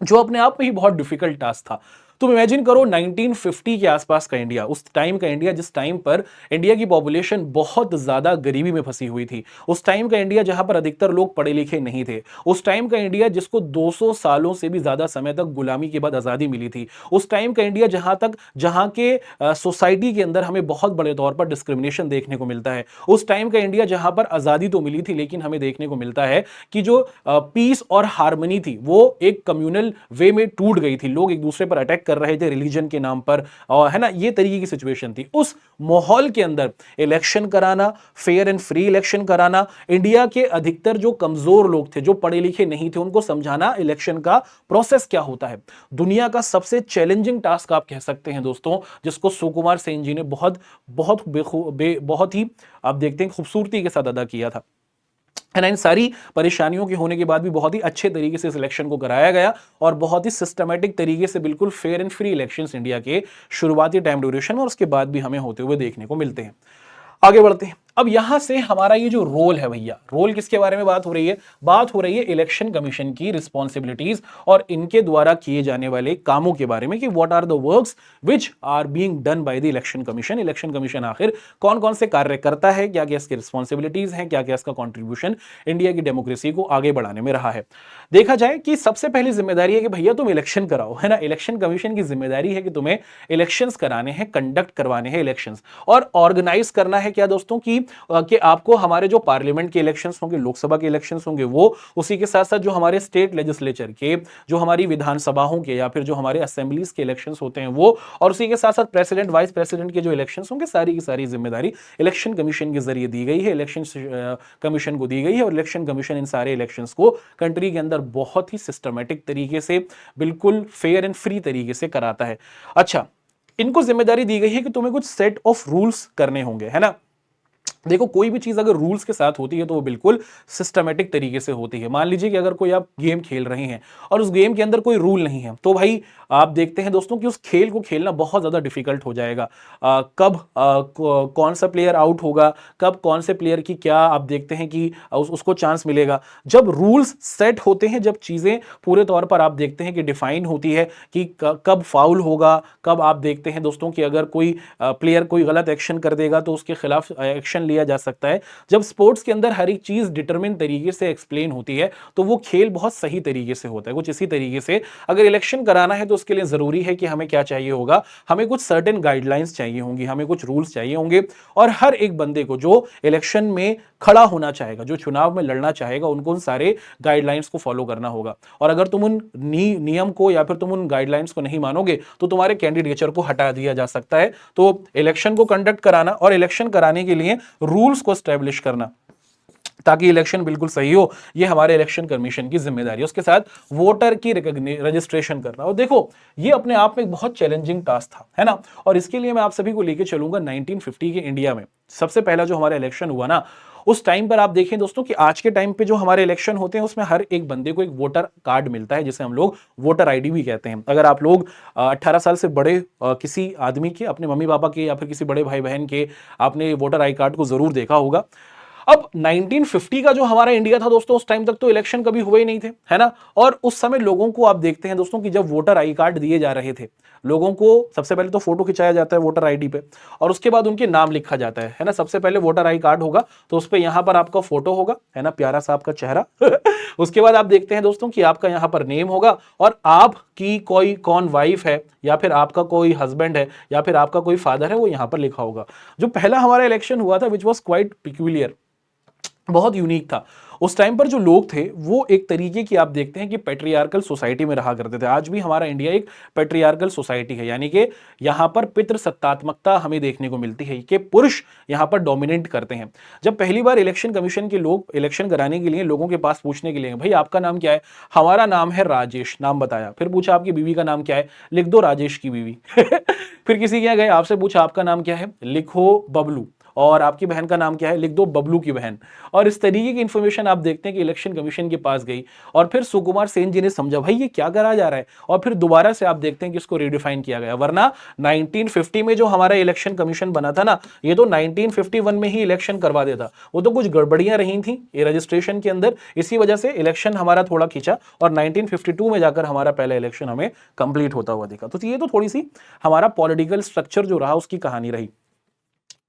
जो अपने आप में ही बहुत डिफिकल्ट टास्क था। तुम इमेजिन करो 1950 के आसपास का इंडिया, उस टाइम का इंडिया जिस टाइम पर इंडिया की पॉपुलेशन बहुत ज्यादा गरीबी में फंसी हुई थी, उस टाइम का इंडिया जहां पर अधिकतर लोग पढ़े लिखे नहीं थे, उस टाइम का इंडिया जिसको 200 सालों से भी ज्यादा समय तक गुलामी के बाद आजादी मिली थी, उस टाइम का इंडिया जहां के सोसाइटी के अंदर हमें बहुत बड़े तौर पर डिस्क्रिमिनेशन देखने को मिलता है, उस टाइम का इंडिया जहां पर आजादी तो मिली थी लेकिन हमें देखने को मिलता है कि जो पीस और हार्मनी थी वो एक कम्युनल वे में टूट गई थी, लोग एक दूसरे पर अटैक कर रहे थे रिलीजन के नाम पर, और है ना, ये तरीके की सिचुएशन थी। उस माहौल के अंदर इलेक्शन कराना, फेयर एंड फ्री इलेक्शन कराना, इंडिया के अधिकतर जो कमजोर लोग थे, जो पढ़े लिखे नहीं थे, उनको समझाना इलेक्शन का प्रोसेस क्या होता है, दुनिया का सबसे चैलेंजिंग टास्क आप कह सकते हैं दोस्तों, जिसको सुकुमार सेन जी ने बहुत बहुत बहुत ही आप देखते हैं खूबसूरती के साथ अदा किया था, है ना। इन सारी परेशानियों के होने के बाद भी बहुत ही अच्छे तरीके से इस इलेक्शन को कराया गया और बहुत ही सिस्टमैटिक तरीके से बिल्कुल fair and free elections India के शुरुआती टाइम ड्यूरेशन और उसके बाद भी हमें होते हुए देखने को मिलते हैं। आगे बढ़ते हैं। अब यहां से हमारा ये जो रोल है भैया, रोल किसके बारे में बात हो रही है? बात हो रही है इलेक्शन कमीशन की रिस्पॉन्सिबिलिटीज और इनके द्वारा किए जाने वाले कामों के बारे में कि what are the works which are being done by the election commission. Election commission आखिर कौन कौन से कार्य करता है, क्या क्या इसकी रिस्पॉन्सिबिलिटीज हैं, क्या क्या इसका कॉन्ट्रीब्यूशन इंडिया की डेमोक्रेसी को आगे बढ़ाने में रहा है। देखा जाए कि सबसे पहली जिम्मेदारी है कि भैया तुम इलेक्शन कराओ, है ना। इलेक्शन कमीशन की जिम्मेदारी है कि तुम्हें इलेक्शंस कराने हैं, कंडक्ट करवाने हैं इलेक्शंस, और ऑर्गेनाइज करना है क्या दोस्तों कि आपको हमारे जो पार्लियामेंट के इलेक्शंस होंगे, लोकसभा के इलेक्शंस होंगे, वो उसी के साथ साथ जो हमारे स्टेट लेजिस्लेचर के, जो हमारी विधानसभाओं के या फिर जो हमारे असेंबलीज के इलेक्शंस होते हैं वो, और उसी के साथ साथ प्रेसिडेंट वाइस प्रेसिडेंट के जो इलेक्शंस होंगे, सारी की सारी जिम्मेदारी इलेक्शन कमीशन के जरिए दी गई है, इलेक्शन कमीशन को दी गई है। और इलेक्शन कमीशन इन सारे इलेक्शंस को कंट्री के अंदर बहुत ही सिस्टमैटिक तरीके से, बिल्कुल फेयर एंड फ्री तरीके से कराता है। अच्छा, इनको जिम्मेदारी दी गई है कि तुम्हें कुछ सेट ऑफ रूल्स करने होंगे, है ना। देखो कोई भी चीज अगर रूल्स के साथ होती है तो वो बिल्कुल सिस्टमेटिक तरीके से होती है। मान लीजिए कि अगर कोई आप गेम खेल रहे हैं और उस गेम के अंदर कोई रूल नहीं है, तो भाई आप देखते हैं दोस्तों कि उस खेल को खेलना बहुत ज्यादा डिफिकल्ट हो जाएगा। कब कौन सा प्लेयर आउट होगा, कब कौन से प्लेयर की क्या आप देखते हैं कि उसको चांस मिलेगा। जब रूल्स सेट होते हैं, जब चीजें पूरे तौर पर आप देखते हैं कि डिफाइन होती है कि कब फाउल होगा, कब आप देखते हैं दोस्तों कि अगर कोई प्लेयर कोई गलत एक्शन कर देगा तो उसके खिलाफ एक्शन लिया जा सकता है। जब स्पोर्ट्स के अंदर हर एक चीज डिटरमिन तरीके से एक्सप्लेन होती है तो वो खेल बहुत सही तरीके से होता है। कुछ इसी तरीके से अगर इलेक्शन कराना है तो उसके लिए जरूरी है कि हमें क्या चाहिए होगा, हमें कुछ सर्टेन गाइडलाइंस चाहिए होंगी, हमें कुछ रूल्स चाहिए होंगे। और हर एक बंदे को जो इलेक्शन में खड़ा होना चाहेगा, जो चुनाव में लड़ना चाहेगा, उनको उन सारे गाइडलाइंस को फॉलो करना होगा। और अगर तुम उन नियम को या फिर तुम उन गाइडलाइंस को नहीं मानोगे तो तुम्हारे कैंडिडेचर को हटा दिया जा सकता है। तो इलेक्शन को कंडक्ट कराना और इलेक्शन कराने के लिए रूल्स को स्टैब्लिश करना ताकि इलेक्शन बिल्कुल सही हो, ये हमारे इलेक्शन कमीशन की जिम्मेदारी है। उसके साथ वोटर की रजिस्ट्रेशन करना। और देखो ये अपने आप में एक बहुत चैलेंजिंग टास्क था, है ना। और इसके लिए मैं आप सभी को लेकर चलूंगा 1950 के इंडिया में। सबसे पहला जो हमारा इलेक्शन हुआ ना, उस टाइम पर आप देखें दोस्तों कि आज के टाइम पे जो हमारे इलेक्शन होते हैं उसमें हर एक बंदे को एक वोटर कार्ड मिलता है, जिसे हम लोग वोटर आईडी भी कहते हैं। अगर आप लोग 18 साल से बड़े किसी आदमी के, अपने मम्मी पापा के या फिर किसी बड़े भाई बहन के, आपने वोटर आई कार्ड को जरूर देखा होगा। अब 1950 का जो हमारा इंडिया था दोस्तों, उस टाइम तक तो इलेक्शन कभी हुए ही नहीं थे, है ना। और उस समय लोगों को आप देखते हैं दोस्तों कि जब वोटर आई कार्ड दिए जा रहे थे, लोगों को सबसे पहले तो फोटो खिंचाया जाता है वोटर आईडी पे और उसके बाद उनके नाम लिखा जाता है ना। सबसे पहले वोटर आई कार्ड होगा तो उस पे यहां पर आपका फोटो होगा, है ना, प्यारा सा आपका चेहरा उसके बाद आप देखते हैं दोस्तों कि आपका यहां पर नेम होगा और आपकी कोई कौन वाइफ है या फिर आपका कोई हस्बैंड है या फिर आपका कोई फादर है, वो यहां पर लिखा होगा। जो पहला हमारा इलेक्शन हुआ था विच वॉज क्वाइट पिक्यूलियर, बहुत यूनिक था। उस टाइम पर जो लोग थे वो एक तरीके की आप देखते हैं कि पेट्रियार्कल सोसाइटी में रहा करते थे। आज भी हमारा इंडिया एक पेट्रियार्कल सोसाइटी है, यानी कि यहां पर पितृसत्तात्मकता हमें देखने को मिलती है कि पुरुष यहां पर डोमिनेट करते हैं। जब पहली बार इलेक्शन कमीशन के लोग इलेक्शन कराने के लिए लोगों के पास पूछने के लिए, भाई आपका नाम क्या है, हमारा नाम है राजेश, नाम बताया। फिर पूछा आपकी बीवी का नाम क्या है, लिख दो राजेश की बीवी फिर किसी के यहाँ गए, आपसे पूछा आपका नाम क्या है, लिखो बबलू। और आपकी बहन का नाम क्या है, लिख दो बबलू की बहन। और इस तरीके की इंफॉर्मेशन आप देखते हैं कि इलेक्शन कमीशन के पास गई और फिर सुकुमार सेन जी ने समझा भाई ये क्या करा जा रहा है, और फिर दोबारा से आप देखते हैं कि इसको रिडिफाइन किया गया। वरना 1950 में जो हमारा इलेक्शन कमीशन बना था ना, ये तो 1951 में ही इलेक्शन करवा देता। वो तो कुछ गड़बड़ियां रही थी ये रजिस्ट्रेशन के अंदर, इसी वजह से इलेक्शन हमारा थोड़ा खींचा और 1952 में जाकर हमारा पहला इलेक्शन हमें कंप्लीट होता हुआ दिखा। तो ये तो थोड़ी सी हमारा पॉलिटिकल स्ट्रक्चर जो रहा उसकी कहानी रही।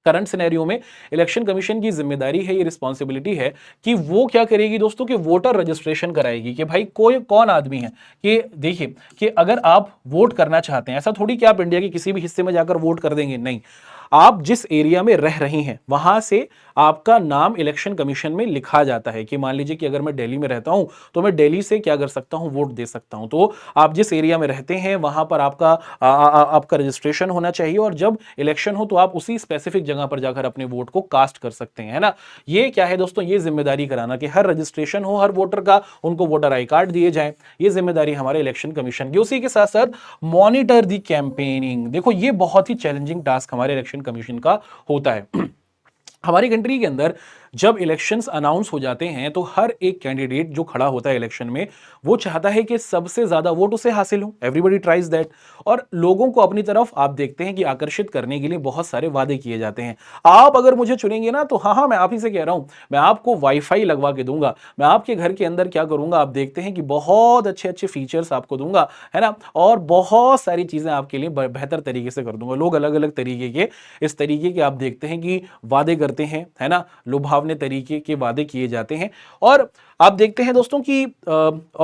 करंट सिनेरियो में इलेक्शन कमीशन की जिम्मेदारी है, ये रिस्पॉन्सिबिलिटी है कि वो क्या करेगी दोस्तों, कि वोटर रजिस्ट्रेशन कराएगी कि भाई कोई कौन आदमी है। कि देखिए कि अगर आप वोट करना चाहते हैं, ऐसा थोड़ी कि आप इंडिया के किसी भी हिस्से में जाकर वोट कर देंगे, नहीं। आप जिस एरिया में रह रही हैं वहां से आपका नाम इलेक्शन कमीशन में लिखा जाता है। कि मान लीजिए कि अगर मैं दिल्ली में रहता हूं तो मैं दिल्ली से क्या कर सकता हूं, वोट दे सकता हूं। तो आप जिस एरिया में रहते हैं वहां पर आपका रजिस्ट्रेशन होना चाहिए और जब इलेक्शन हो तो आप उसी स्पेसिफिक जगह पर जाकर अपने वोट को कास्ट कर सकते हैं, है ना। ये क्या है दोस्तों, ये जिम्मेदारी कराना कि हर रजिस्ट्रेशन हो हर वोटर का, उनको वोटर आई कार्ड दिए जाए, ये जिम्मेदारी हमारे इलेक्शन कमीशन की। उसी के साथ साथ मॉनिटर दी कैंपेनिंग। देखो ये बहुत ही चैलेंजिंग टास्क हमारे इलेक्शन कमीशन का होता है। हमारी कंट्री के अंदर जब इलेक्शंस अनाउंस हो जाते हैं तो हर एक कैंडिडेट जो खड़ा होता है इलेक्शन में वो चाहता है कि सबसे ज्यादा वोट उसे हासिल हो। Everybody tries that. और लोगों को अपनी तरफ आप देखते हैं कि आकर्षित करने के लिए बहुत सारे वादे किए जाते हैं। आप अगर मुझे चुनेंगे ना तो हाँ मैं आप ही से कह रहा हूं, मैं आपको वाईफाई लगवा के दूंगा, मैं आपके घर के अंदर क्या करूंगा, आप देखते हैं कि बहुत अच्छे अच्छे फीचर्स आपको दूंगा, है ना, और बहुत सारी चीजें आपके लिए बेहतर तरीके से कर दूंगा। लोग अलग अलग तरीके के इस तरीके के आप देखते हैं कि वादे करते हैं, है ना, लुभावने तरीके के वादे किए जाते हैं। और आप देखते हैं दोस्तों कि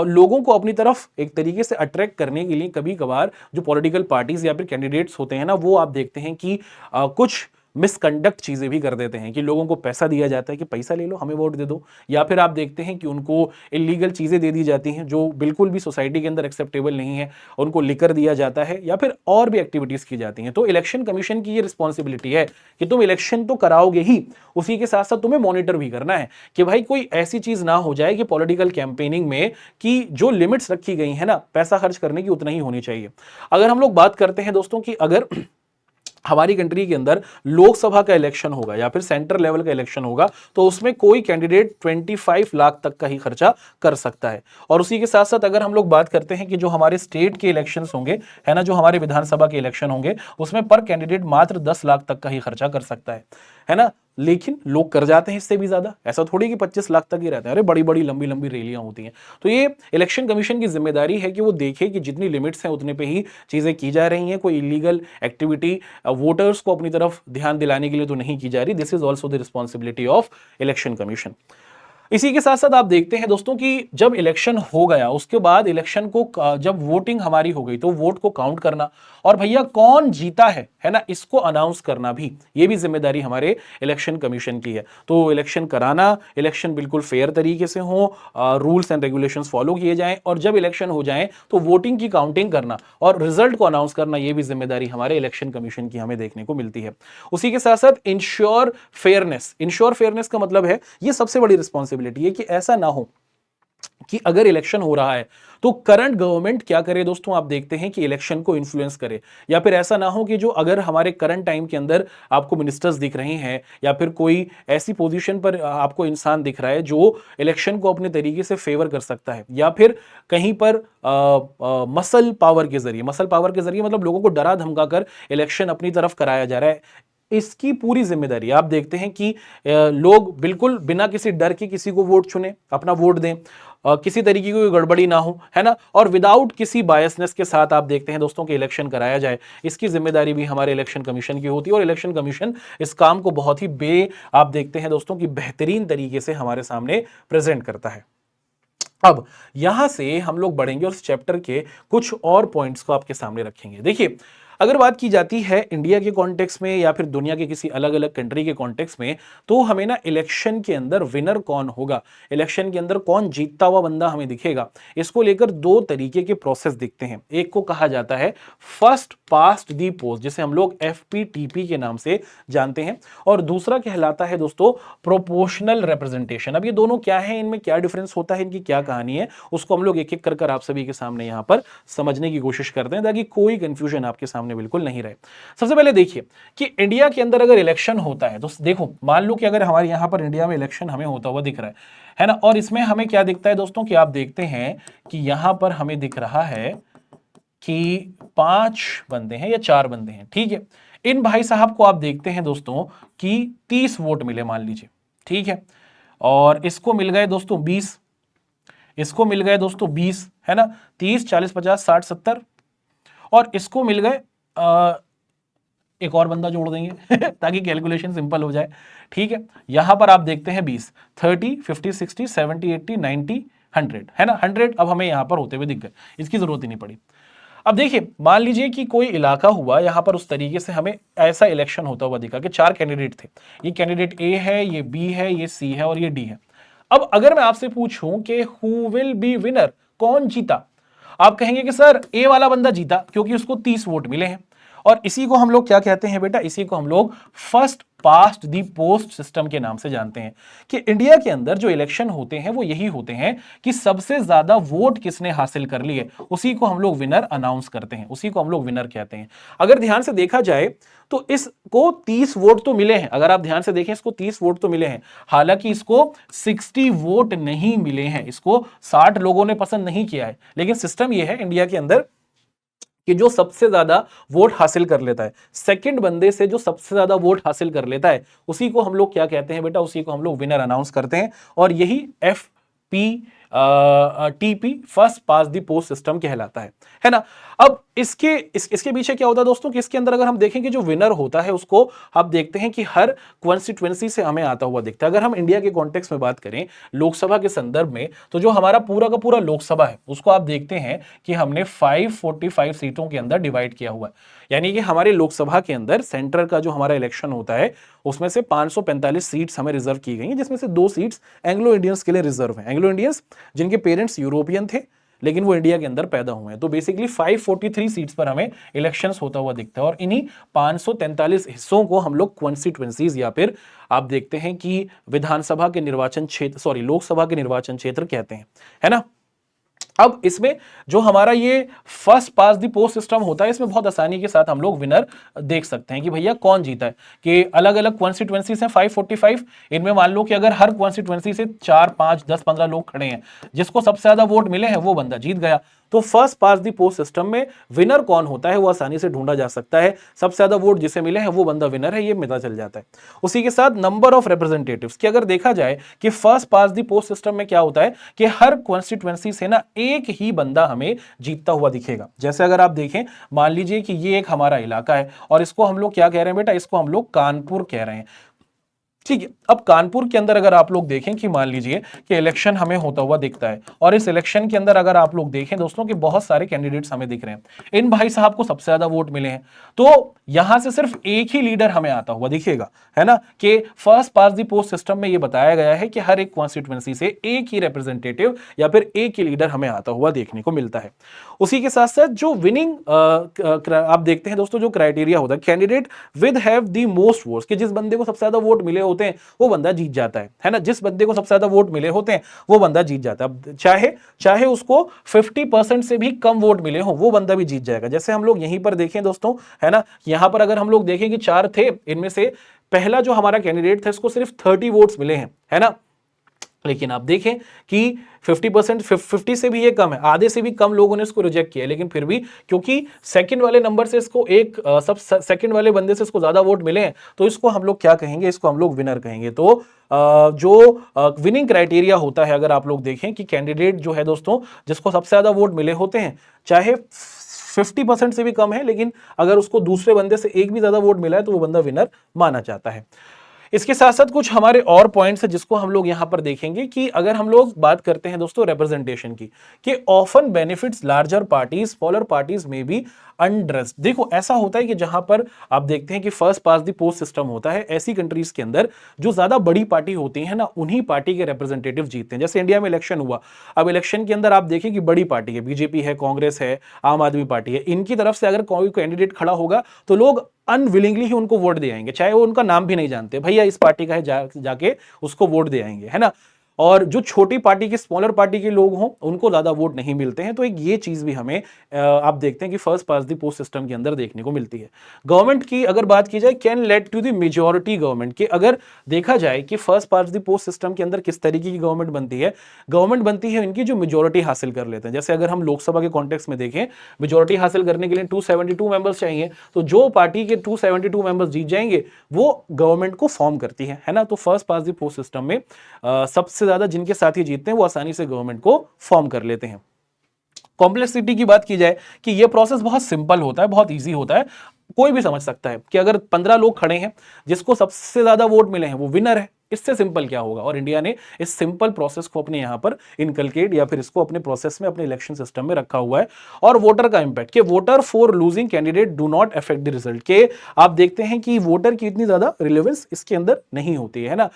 लोगों को अपनी तरफ एक तरीके से अट्रैक्ट करने के लिए कभी कभार जो पॉलिटिकल पार्टीज या फिर कैंडिडेट्स होते हैं ना, वो आप देखते हैं कि कुछ मिसकंडक्ट चीजें भी कर देते हैं कि लोगों को पैसा दिया जाता है कि पैसा ले लो हमें वोट दे दो, या फिर आप देखते हैं कि उनको इलीगल चीजें दे दी जाती हैं जो बिल्कुल भी सोसाइटी के अंदर एक्सेप्टेबल नहीं है, उनको लिकर दिया जाता है या फिर और भी एक्टिविटीज की जाती हैं। तो इलेक्शन कमीशन की ये रिस्पॉन्सिबिलिटी है कि तुम इलेक्शन तो कराओगे ही, उसी के साथ साथ तुम्हें मॉनिटर भी करना है कि भाई कोई ऐसी चीज ना हो जाए कि पॉलिटिकल कैंपेनिंग में कि जो लिमिट्स रखी गई है ना पैसा खर्च करने की उतना ही होनी चाहिए। अगर हम लोग बात करते हैं दोस्तों कि अगर हमारी कंट्री के अंदर लोकसभा का इलेक्शन होगा या फिर सेंटर लेवल का इलेक्शन होगा तो उसमें कोई कैंडिडेट 25 लाख तक का ही खर्चा कर सकता है। और उसी के साथ साथ अगर हम लोग बात करते हैं कि जो हमारे स्टेट के इलेक्शंस होंगे, है ना, जो हमारे विधानसभा के इलेक्शन होंगे, उसमें पर कैंडिडेट मात्र 10 लाख तक का ही खर्चा कर सकता है ना। लेकिन लोग कर जाते हैं इससे भी ज्यादा, ऐसा थोड़ी कि 25 लाख तक ही रहता है, अरे बड़ी बड़ी लंबी लंबी रैलियां होती हैं। तो ये इलेक्शन कमीशन की जिम्मेदारी है कि वो देखे कि जितनी लिमिट्स हैं उतने पे ही चीजें की जा रही हैं, कोई इलीगल एक्टिविटी वोटर्स को अपनी तरफ ध्यान दिलाने के लिए तो नहीं की जा रही। This is also the responsibility of election commission. इसी के साथ साथ आप देखते हैं दोस्तों कि जब इलेक्शन हो गया उसके बाद इलेक्शन को जब वोटिंग हमारी हो गई तो वोट को काउंट करना और भैया कौन जीता है ना, इसको अनाउंस करना भी, ये भी जिम्मेदारी हमारे इलेक्शन कमीशन की है। तो इलेक्शन कराना, इलेक्शन बिल्कुल फेयर तरीके से हो, रूल्स एंड रेगुलेशंस फॉलो किए जाएं और जब इलेक्शन हो जाएं तो वोटिंग की काउंटिंग करना और रिजल्ट को अनाउंस करना, ये भी जिम्मेदारी हमारे इलेक्शन कमीशन की हमें देखने को मिलती है। उसी के साथ साथ इंश्योर फेयरनेस, इंश्योर फेयरनेस का मतलब है ये सबसे बड़ी रिस्पॉन्सिबिलिटी है कि ऐसा ना हो कि अगर इलेक्शन हो रहा है तो करंट गवर्नमेंट क्या करे दोस्तों, आप देखते हैं कि इलेक्शन को इन्फ्लुएंस करे, या फिर ऐसा ना हो कि जो अगर हमारे करंट टाइम के अंदर आपको मिनिस्टर्स दिख रहे हैं या फिर कोई ऐसी पोजीशन पर आपको इंसान दिख रहा है जो इलेक्शन को अपने तरीके से फेवर कर सकता है, या फिर कहीं पर मसल पावर के जरिए, मसल पावर के जरिए मतलब लोगों को डरा धमका कर इलेक्शन अपनी तरफ कराया जा रहा है, इसकी पूरी जिम्मेदारी आप देखते हैं कि लोग बिल्कुल बिना किसी डर के किसी को वोट चुने, अपना वोट दें, किसी तरीके की कोई गड़बड़ी ना हो, है ना, और विदाउट किसी बायसनेस के साथ आप देखते हैं दोस्तों कि इलेक्शन कराया जाए, इसकी जिम्मेदारी भी हमारे इलेक्शन कमीशन की होती है। और इलेक्शन कमीशन इस काम को बहुत ही आप देखते हैं दोस्तों कि बेहतरीन तरीके से हमारे सामने प्रेजेंट करता है। अब यहां से हम लोग बढ़ेंगे और इस चैप्टर के कुछ और पॉइंट्स को आपके सामने रखेंगे। देखिए, अगर बात की जाती है इंडिया के कॉन्टेक्स्ट में या फिर दुनिया के किसी अलग अलग कंट्री के कॉन्टेक्स्ट में, तो हमें ना इलेक्शन के अंदर विनर कौन होगा, इलेक्शन के अंदर कौन जीतता हुआ बंदा हमें दिखेगा, इसको लेकर दो तरीके के प्रोसेस दिखते हैं। एक को कहा जाता है फर्स्ट पास्ट दी पोस्ट, जिसे हम लोग FPTP के नाम से जानते हैं, और दूसरा कहलाता है दोस्तों प्रोपोर्शनल रिप्रेजेंटेशन। अब ये दोनों क्या है, इनमें क्या डिफरेंस होता है, इनकी क्या कहानी है, उसको हम लोग एक एक कर आप सभी के सामने यहां पर समझने की कोशिश करते हैं ताकि कोई कंफ्यूजन आपके सामने बिल्कुल नहीं रहे। सबसे पहले देखिए कि इंडिया के अंदर अगर इलेक्शन होता है तो देखो, मान लो कि अगर हमारे यहां पर इंडिया में इलेक्शन हमें होता हुआ दिख रहा है ना, और इसमें हमें क्या दिखता है दोस्तों कि आप देखते हैं कि यहां पर हमें दिख रहा है कि 5 बंदे हैं या 4 बंदे हैं, ठीक है। इन भाई साहब को आप देखते हैं दोस्तों कि 30 वोट मिले मान लीजिए, ठीक है, और इसको मिल गए दोस्तों 20, इसको मिल गए दोस्तों 20, है ना, 30 40 50 60 70, और इसको मिल गए एक और बंदा जोड़ देंगे ताकि कैलकुलेशन सिंपल हो जाए, ठीक है। यहां पर आप देखते हैं 20 30 50 60 70 80 90 100, है ना, 100 अब हमें यहां पर होते हुए दिख गए, इसकी जरूरत ही नहीं पड़ी। अब देखिए, मान लीजिए कि कोई इलाका हुआ यहां पर, उस तरीके से हमें ऐसा इलेक्शन होता हुआ दिखा कि 4 कैंडिडेट थे, ये कैंडिडेट ए है, ये बी है, ये सी है और ये डी है। अब अगर मैं आपसे पूछूं कि हु विल बी विनर, कौन जीता, आप कहेंगे कि सर ए वाला बंदा जीता क्योंकि उसको 30 वोट मिले हैं। और इसी को हम लोग क्या कहते हैं बेटा, इसी को हम लोग फर्स्ट पास्ट दी पोस्ट सिस्टम के नाम से जानते हैं कि इंडिया के अंदर जो इलेक्शन होते हैं वो यही होते हैं कि सबसे ज्यादा वोट किसने हासिल कर लिए उसी को हम लोग विनर अनाउंस करते हैं, उसी को हम लोग विनर कहते हैं। अगर ध्यान से देखा जाए तो इसको 30 वोट तो मिले हैं, अगर आप ध्यान से देखें इसको 30 वोट तो मिले हैं, हालांकि इसको 60 वोट नहीं मिले हैं, इसको 60 लोगों ने पसंद नहीं किया है। लेकिन सिस्टम यह है इंडिया के अंदर कि जो सबसे ज्यादा वोट हासिल कर लेता है, सेकंड बंदे से जो सबसे ज्यादा वोट हासिल कर लेता है, उसी को हम लोग क्या कहते हैं बेटा, उसी को हम लोग विनर अनाउंस करते हैं। और यही FPTP फर्स्ट पास दी पोस्ट सिस्टम कहलाता है ना। अब इसके पीछे क्या होता है दोस्तों कि इसके अंदर अगर हम देखें कि जो विनर होता है उसको आप देखते हैं कि हर कॉन्स्टिट्यूएंसी से हमें आता हुआ दिखता है। अगर हम इंडिया के कॉन्टेक्स्ट में बात करें लोकसभा के संदर्भ में, तो जो हमारा पूरा का पूरा लोकसभा है उसको आप देखते हैं कि हमने 545 सीटों के अंदर डिवाइड किया हुआ है। यानी कि हमारे लोकसभा के अंदर सेंटर का जो हमारा इलेक्शन होता है उसमें से 545 सीट्स हमें रिजर्व की गई हैं, जिसमें से 2 सीट्स एंग्लो इंडियंस के लिए रिजर्व हैं। एंग्लो इंडियंस जिनके पेरेंट्स यूरोपियन थे लेकिन वो इंडिया के अंदर पैदा हुए हैं। तो बेसिकली 543 सीट्स पर हमें इलेक्शंस होता हुआ दिखता है और इन्हीं 543 हिस्सों को हम लोग कॉन्स्टिट्यूएंसीज या फिर आप देखते हैं कि विधानसभा के निर्वाचन क्षेत्र, लोकसभा के निर्वाचन क्षेत्र कहते हैं, है ना। अब इसमें जो हमारा ये first past the post system होता है, इसमें बहुत आसानी के साथ हम लोग विनर देख सकते हैं कि भैया कौन जीता है। कि अलग अलग कॉन्स्टिट्यूएंसीज हैं 545, इनमें मान लो कि अगर हर कॉन्स्टिट्यूएंसी से 4 5 10 15 लोग खड़े हैं, जिसको सबसे ज्यादा वोट मिले हैं वो बंदा जीत गया। तो first past the post system में विनर कौन होता है वो आसानी से ढूंढा जा सकता है। सबसे ज्यादा वोट जिसे मिले हैं वो बंदा विनर है, ये पता चल जाता है। उसी के साथ नंबर ऑफ रिप्रेजेंटेटिव्स की अगर देखा जाए कि first past the post system में क्या होता है कि हर कॉन्स्टिट्यूएंसी से ना एक ही बंदा हमें जीतता हुआ दिखेगा। जैसे अगर आप देखें, मान लीजिए कि ये एक हमारा इलाका है और इसको हम लोग क्या कह रहे हैं बेटा, इसको हम लोग कानपुर कह रहे हैं, ठीक है। अब कानपुर के अंदर अगर आप लोग देखें कि मान लीजिए कि इलेक्शन हमें होता हुआ दिखता है और इस इलेक्शन के अंदर अगर आप लोग देखें दोस्तों कि बहुत सारे कैंडिडेट्स हमें दिख रहे हैं, इन भाई साहब को सबसे ज्यादा वोट मिले हैं, तो यहां से सिर्फ एक ही लीडर हमें आता हुआ दिखेगा, है ना। कि first past the post system में यह बताया गया है कि हर एक कॉन्स्टिट्यूएंसी से एक ही रिप्रेजेंटेटिव या फिर एक ही लीडर हमें आता हुआ देखने को मिलता है। उसी के साथ साथ जो विनिंग आप देखते हैं दोस्तों, जो क्राइटेरिया होता है candidate with have the most votes, कि जिस बंदे को सबसे ज्यादा वोट मिले होते हैं वो बंदा जीत जाता है ना। जिस बंदे को सबसे ज्यादा वोट मिले होते हैं वो बंदा जीत जाता है। अब चाहे उसको 50% से भी कम वोट मिले हो, वो बंदा भी जीत जाएगा। जैसे हम लोग यहीं पर देखें दोस्तों, है ना, यहां पर अगर हम लोग देखें कि 4 थे, इनमें से पहला जो हमारा कैंडिडेट था इसको सिर्फ 30 वोट्स मिले हैं, है ना। लेकिन आप देखें कि 50%, 50 से भी ये कम है, आधे से भी कम लोगों ने इसको रिजेक्ट किया। लेकिन फिर भी क्योंकि सेकंड वाले नंबर से इसको सब सेकंड वाले बंदे से इसको ज्यादा वोट मिले हैं, तो इसको हम लोग क्या कहेंगे, इसको हम लोग विनर कहेंगे। तो जो विनिंग क्राइटेरिया होता है, अगर आप लोग देखें कि कैंडिडेट जो है दोस्तों जिसको सबसे ज्यादा वोट मिले होते हैं, चाहे 50% से भी कम है, लेकिन अगर उसको दूसरे बंदे से एक भी ज्यादा वोट मिला है तो वो बंदा विनर माना जाता है। इसके साथ साथ कुछ हमारे और पॉइंट्स है जिसको हम लोग यहां पर देखेंगे कि अगर हम लोग बात करते हैं दोस्तों रिप्रेजेंटेशन की, कि often benefits larger parties, smaller parties में भी अनड्रेस्ड। देखो ऐसा होता है कि जहां पर आप देखते हैं कि first past the post system होता है, ऐसी कंट्रीज के अंदर जो ज्यादा बड़ी पार्टी होती है ना, उन्हीं पार्टी के रिप्रेजेंटेटिव जीतते हैं। जैसे इंडिया में इलेक्शन हुआ, अब इलेक्शन के अंदर आप देखें कि बड़ी पार्टी है, बीजेपी है, कांग्रेस है, आम आदमी पार्टी है, इनकी तरफ से अगर कोई कैंडिडेट खड़ा होगा तो लोग अनविलिंगली ही उनको वोट दे आएंगे, चाहे वो उनका नाम भी नहीं जानते, भैया इस पार्टी का है, जाके उसको वोट दे आएंगे, है ना। और जो छोटी पार्टी के, स्मॉलर पार्टी के लोग हों, उनको ज्यादा वोट नहीं मिलते हैं। तो एक ये चीज भी हमें आप देखते हैं कि first past the post system के अंदर देखने को मिलती है। गवर्नमेंट की अगर बात की जाए, can lead to the majority government, की अगर देखा जाए कि first past the post system के अंदर किस तरीके की गवर्नमेंट बनती है, गवर्नमेंट बनती है इनकी जो मेजॉरिटी हासिल कर लेते हैं। जैसे अगर हम लोकसभा के कॉन्टेक्स्ट में देखें, मेजॉरिटी हासिल करने के लिए 272 मेंबर्स चाहिए, तो जो पार्टी के 272 मेंबर्स जीत जाएंगे वो गवर्नमेंट को फॉर्म करती है ना। तो first past the post system में सबसे ज्यादा जिनके साथ ही जीतते हैं वो आसानी से गवर्नमेंट को फॉर्म कर लेते हैं। कॉम्प्लेक्सिटी की बात की जाए कि यह प्रोसेस बहुत सिंपल होता है, बहुत इजी होता है, कोई भी समझ सकता है कि अगर 15 लोग खड़े हैं, जिसको सबसे ज्यादा वोट मिले हैं वो विनर है। इससे सिंपल क्या होगा, और इंडिया ने इस सिंपल प्रोसेस को अपने यहां पर इनकलकेट या फिर इसको अपने प्रोसेस में, अपने इलेक्शन सिस्टम में रखा हुआ है। और वोटर का इंपैक्ट, कि voter for losing candidate do not affect the result, के आप देखते हैं कि वोटर की इतनी ज्यादा रिलेवेंस इसके अंदर नहीं होती है ना।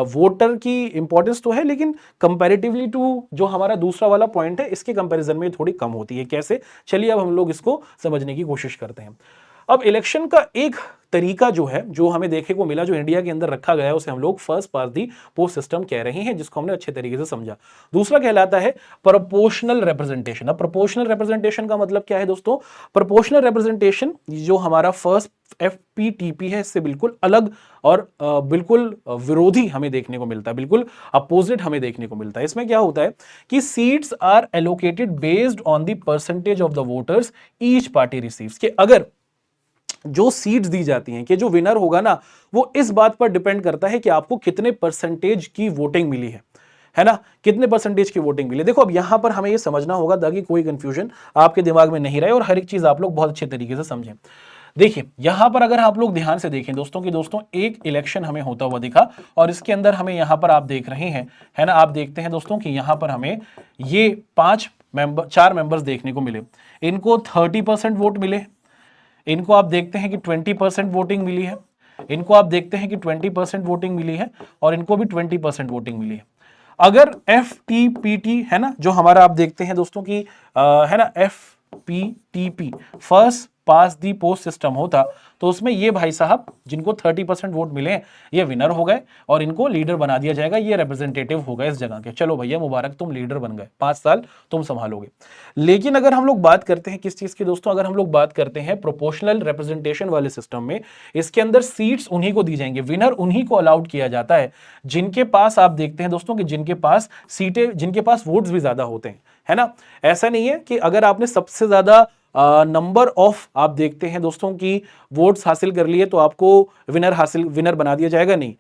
वोटर की इंपॉर्टेंस तो है, लेकिन कंपैरेटिवली टू जो हमारा दूसरा वाला पॉइंट है, इसके कंपैरिजन में थोड़ी कम होती है। कैसे, चलिए अब हम लोग इसको समझने की कोशिश करते हैं। अब इलेक्शन का एक तरीका जो है, जो हमें देखने को मिला, जो इंडिया के अंदर रखा गया है, उसे हम लोग फर्स्ट पास दी पोस्ट सिस्टम कह रहे हैं, जिसको हमने अच्छे तरीके से समझा। दूसरा कहलाता है प्रोपोर्शनल रिप्रेजेंटेशन। अब प्रोपोर्शनल रिप्रेजेंटेशन का मतलब क्या है दोस्तों, प्रोपोर्शनल रिप्रेजेंटेशन जो हमारा फर्स्ट FPTP है, इससे बिल्कुल अलग और बिल्कुल विरोधी हमें देखने को मिलता है, बिल्कुल अपोजिट हमें देखने को मिलता है। इसमें क्या होता है कि seats are allocated based on the percentage of the voters each party receives, कि अगर जो सीट्स दी जाती हैं, कि जो विनर होगा ना, वो इस बात पर डिपेंड करता है कि आपको कितने परसेंटेज की वोटिंग मिली है ना, कितने परसेंटेज की वोटिंग मिली। देखो अब यहां पर हमें ये समझना होगा ताकि कोई कंफ्यूजन आपके दिमाग में नहीं रहे और हर एक चीज आप लोग बहुत अच्छे तरीके से समझें। देखिए यहां पर अगर आप लोग ध्यान से देखें दोस्तों, कि दोस्तों एक इलेक्शन हमें होता हुआ दिखा और इसके अंदर हमें यहां पर आप देख रहे हैं, है ना, आप देखते हैं दोस्तों कि यहां पर हमें ये 4 मेंबर्स देखने को मिले, इनको 30% वोट मिले, इनको आप देखते हैं कि 20% वोटिंग मिली है, इनको आप देखते हैं कि 20% वोटिंग मिली है, और इनको भी 20% वोटिंग मिली है। अगर FTPT है ना, जो हमारा आप देखते हैं दोस्तों की है ना, FPTP फर्स्ट पास दी पोस्ट सिस्टम होता तो उसमें ये भाई साहब जिनको 30% वोट मिले हैं ये विनर हो गए और इनको लीडर बना दिया जाएगा, ये रिप्रेजेंटेटिव हो गए इस जगह के। चलो भैया मुबारक, तुम लीडर बन गए, 5 साल तुम संभालोगे। लेकिन अगर हम लोग बात करते हैं किस चीज की दोस्तों, अगर हम लोग बात करते हैं प्रोपोर्शनल रिप्रेजेंटेशन वाले सिस्टम में, इसके अंदर सीट्स उन्हीं को दी जाएंगे, विनर उन्हीं को अलाउड किया जाता है जिनके पास आप देखते हैं दोस्तों कि जिनके पास सीटें, जिनके पास वोट्स भी ज्यादा होते हैं, है ना। ऐसा नहीं है कि अगर आपने सबसे ज्यादा नंबर ऑफ आप देखते हैं दोस्तों की वोट्स हासिल कर लिए तो आपको विनर बना दिया जाएगा, नहीं।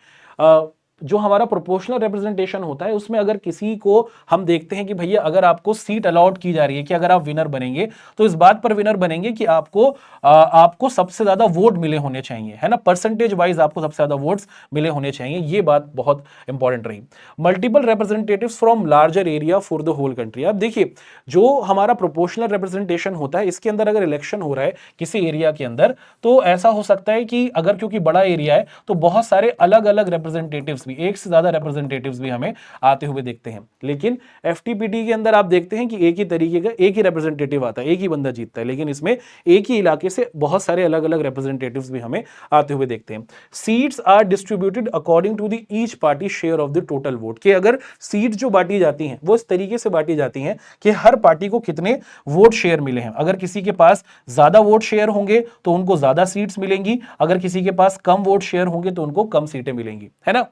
जो हमारा प्रोपोर्शनल रिप्रेजेंटेशन होता है उसमें अगर किसी को हम देखते हैं कि भैया अगर आपको सीट अलॉट की जा रही है कि अगर आप विनर बनेंगे तो इस बात पर विनर बनेंगे कि आपको सबसे ज्यादा वोट मिले होने चाहिए, है ना, परसेंटेज वाइज आपको सबसे ज्यादा वोट्स मिले होने चाहिए। ये बात बहुत इंपॉर्टेंट रही। Multiple representatives from larger area for the whole country. आप देखिए जो हमारा प्रोपोर्शनल रिप्रेजेंटेशन होता है इसके अंदर अगर इलेक्शन हो रहा है किसी एरिया के अंदर तो ऐसा हो सकता है कि अगर क्योंकि बड़ा एरिया है तो बहुत सारे अलग अलग रिप्रेजेंटेटिव्स भी, एक से ज्यादा रिप्रेजेंटेटिव्स भी हमें आते हुए देखते हैं। लेकिन एफटीपीटी के अंदर आप देखते हैं कि एक ही तरीके का एक ही रिप्रेजेंटेटिव आता है, एक ही बंदा जीतता है, लेकिन इसमें एक ही इलाके से बहुत सारे अलग अलग रिप्रेजेंटेटिव्स भी हमें आते हुए देखते हैं। Seats are distributed according to the each party share of the total vote, कि अगर सीट जो बांटी जाती हैं वो इस तरीके से बांटी जाती हैं कि हर पार्टी को कितने वोट शेयर मिले हैं। अगर किसी के पास ज्यादा वोट शेयर होंगे तो उनको ज्यादा सीट्स मिलेंगी, अगर किसी के पास कम वोट शेयर होंगे तो उनको कम सीटें मिलेंगी, है ना।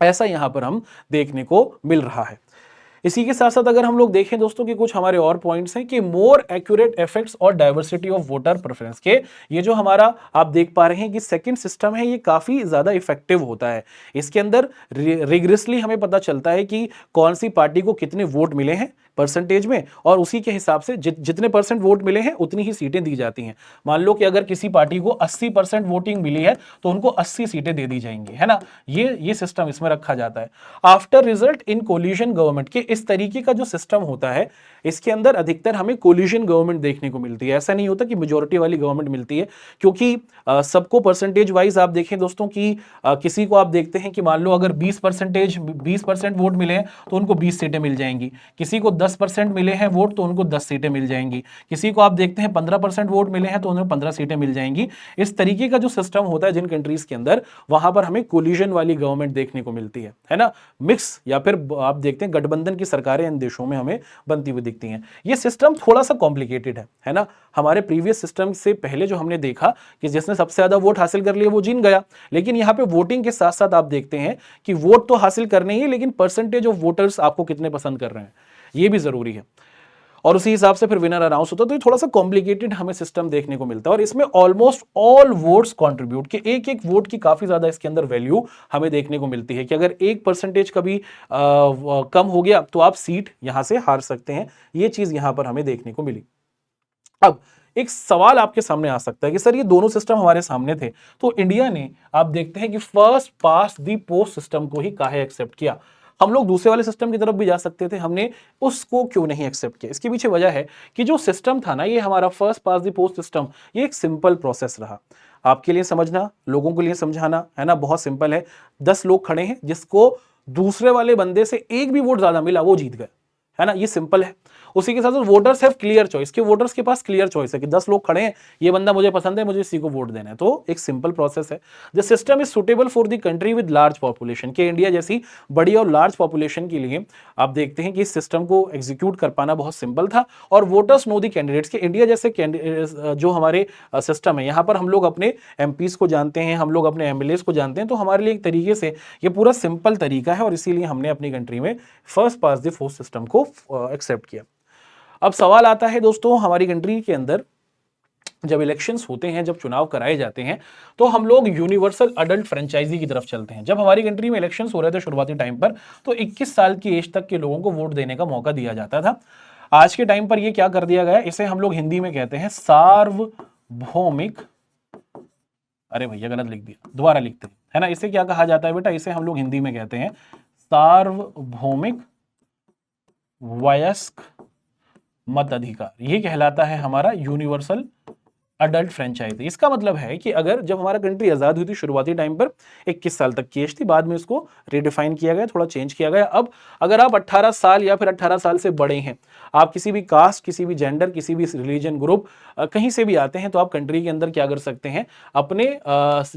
ऐसा यहां पर हम देखने को मिल रहा है। इसी के साथ साथ अगर हम लोग देखें दोस्तों कि कुछ हमारे और पॉइंट्स हैं कि मोर एक्यूरेट इफेक्ट्स और डाइवर्सिटी ऑफ वोटर प्रेफरेंस के, ये जो हमारा आप देख पा रहे हैं कि सेकंड सिस्टम है ये काफी ज्यादा इफेक्टिव होता है। इसके अंदर रिग्रेसली हमें पता चलता है कि कौन सी पार्टी को कितने वोट मिले हैं परसेंटेज में, और उसी के हिसाब से जितने परसेंट वोट मिले हैं उतनी ही सीटें दी जाती हैं। मान लो कि अगर किसी पार्टी को 80% वोटिंग मिली है तो उनको 80 सीटें दे दी जाएंगी, है ना। ये सिस्टम इसमें रखा जाता है। After result in coalition government के, इस तरीके का जो सिस्टम होता है इसके अंदर अधिकतर हमें कोलिशन गवर्नमेंट देखने को मिलती है। ऐसा नहीं होता कि मेजोरिटी वाली गवर्नमेंट मिलती है, क्योंकि सबको परसेंटेज वाइज आप देखें दोस्तों कि किसी को आप देखते हैं कि मान लो अगर 20% वोट मिले हैं तो उनको 20 सीटें मिल जाएंगी, किसी को 10% मिले हैं वोट तो उनको 10 सीटें मिल जाएंगी, किसी को आप देखते हैं 15% वोट मिले हैं तो उन्हें 15 सीटें मिल जाएंगी। इस तरीके का जो सिस्टम होता है जिन कंट्रीज के अंदर, वहां पर हमें कोलिशन वाली गवर्नमेंट देखने को मिलती है ना। मिक्स या फिर आप देखते हैं गठबंधन की सरकारें इन देशों में हमें बनती हुई दिखती हैं। ये सिस्टम थोड़ा सा कॉम्प्लिकेटेड है ना। हमारे प्रीवियस सिस्टम से पहले जो हमने देखा कि जिसने सबसे ज्यादा वोट हासिल कर लिए वो जीत गया, लेकिन यहां पे वोटिंग के साथ साथ आप देखते हैं कि वोट तो हासिल करने ही, लेकिन परसेंटेज ऑफ वोटर्स आपको कितने पसंद कर रहे हैं ये भी जरूरी है, और उसी हिसाब से फिर विनर अनाउंस होता है। तो ये थोड़ा सा कॉम्प्लिकेटेड हमें सिस्टम देखने को मिलता है, और इसमें ऑलमोस्ट ऑल वोट्स कंट्रीब्यूट, कि एक एक वोट की काफी ज्यादा इसके अंदर वैल्यू हमें देखने को मिलती है कि अगर 1% कभी कम हो गया तो आप सीट यहां से हार सकते हैं। ये चीज यहां पर हमें देखने को मिली। अब एक सवाल आपके सामने आ सकता है कि सर ये दोनों सिस्टम हमारे सामने थे तो इंडिया ने आप देखते हैं कि first past the post system को ही काहे एक्सेप्ट किया। हम लोग दूसरे वाले सिस्टम की तरफ भी जा सकते थे, हमने उसको क्यों नहीं एक्सेप्ट किया। इसके पीछे वजह है कि जो सिस्टम था ना, ये हमारा first past the post system, ये एक सिंपल प्रोसेस रहा। आपके लिए समझना, लोगों के लिए समझाना, है ना, बहुत सिंपल है। 10 लोग खड़े हैं, जिसको दूसरे वाले बंदे से एक भी वोट ज्यादा मिला वो जीत गए, है ना, ये सिंपल है। उसी के साथ वोटर्स हैव क्लियर चॉइस, कि वोटर्स के पास क्लियर चॉइस है कि 10 लोग खड़े हैं, ये बंदा मुझे पसंद है, मुझे इसी को वोट देना है, तो एक सिंपल प्रोसेस है। The system is suitable for the country with large population, के इंडिया जैसी बड़ी और लार्ज पॉपुलेशन के लिए आप देखते हैं कि इस सिस्टम को एग्जीक्यूट कर पाना बहुत सिंपल था। और वोटर्स नो द कैंडिडेट्स, के इंडिया जैसे जो हमारे सिस्टम है, यहाँ पर हम लोग अपने एमपीज को जानते हैं, हम लोग अपने एमएलएस को जानते हैं, तो हमारे लिए एक तरीके से ये पूरा सिंपल तरीका है, और इसीलिए हमने अपनी कंट्री में first past the post system को एक्सेप्ट किया। अब सवाल आता है दोस्तों, हमारी कंट्री के अंदर जब इलेक्शंस होते हैं, जब चुनाव कराए जाते हैं, तो हम लोग यूनिवर्सल अडल्ट फ्रेंचाइजी की तरफ चलते हैं। जब हमारी कंट्री में इलेक्शंस हो रहे थे शुरुआती टाइम पर, तो 21 साल की एज तक के लोगों को वोट देने का मौका दिया जाता था। आज के टाइम पर यह क्या कर दिया गया, इसे हम लोग हिंदी में कहते हैं सार्वभौमिक, अरे भैया गलत लिख दिया, दोबारा लिखते हैं, है ना। इसे क्या कहा जाता है बेटा, इसे हम लोग हिंदी में कहते हैं सार्वभौमिक वयस्क मताधिकार। ये कहलाता है हमारा यूनिवर्सल अडल्ट फ्रेंचाइजी। इसका मतलब है कि अगर जब हमारा कंट्री आजाद हुई थी शुरुआती टाइम पर 21 साल तक की एज थी, बाद में इसको रिडिफाइन किया गया, थोड़ा चेंज किया गया। अब अगर आप 18 साल या फिर 18 साल से बड़े हैं, आप किसी भी कास्ट, किसी भी जेंडर, किसी भी रिलीजन ग्रुप कहीं से भी आते हैं, तो आप कंट्री के अंदर क्या कर सकते हैं, अपने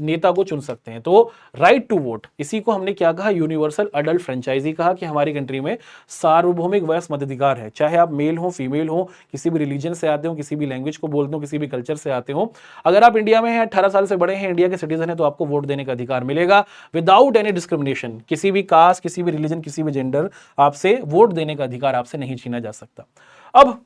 नेता को चुन सकते हैं। तो राइट टू वोट, इसी को हमने क्या कहा, यूनिवर्सल अडल्ट फ्रेंचाइजी कहा, कि हमारी कंट्री में सार्वभौमिक वयस्क मताधिकार है। चाहे आप मेल हो, फीमेल हो, किसी भी रिलीजन से आते हो, किसी भी लैंग्वेज को बोलते हो, किसी भी कल्चर से आते हो, अगर आप इंडिया में हैं, 18 साल से बड़े हैं, इंडिया के सिटीजन हैं, तो आपको वोट देने का अधिकार मिलेगा विदाउट एनी डिस्क्रिमिनेशन। किसी भी कास्ट, किसी भी रिलीजन, किसी भी जेंडर, आपसे वोट देने का अधिकार आपसे नहीं छीना जा सकता। अब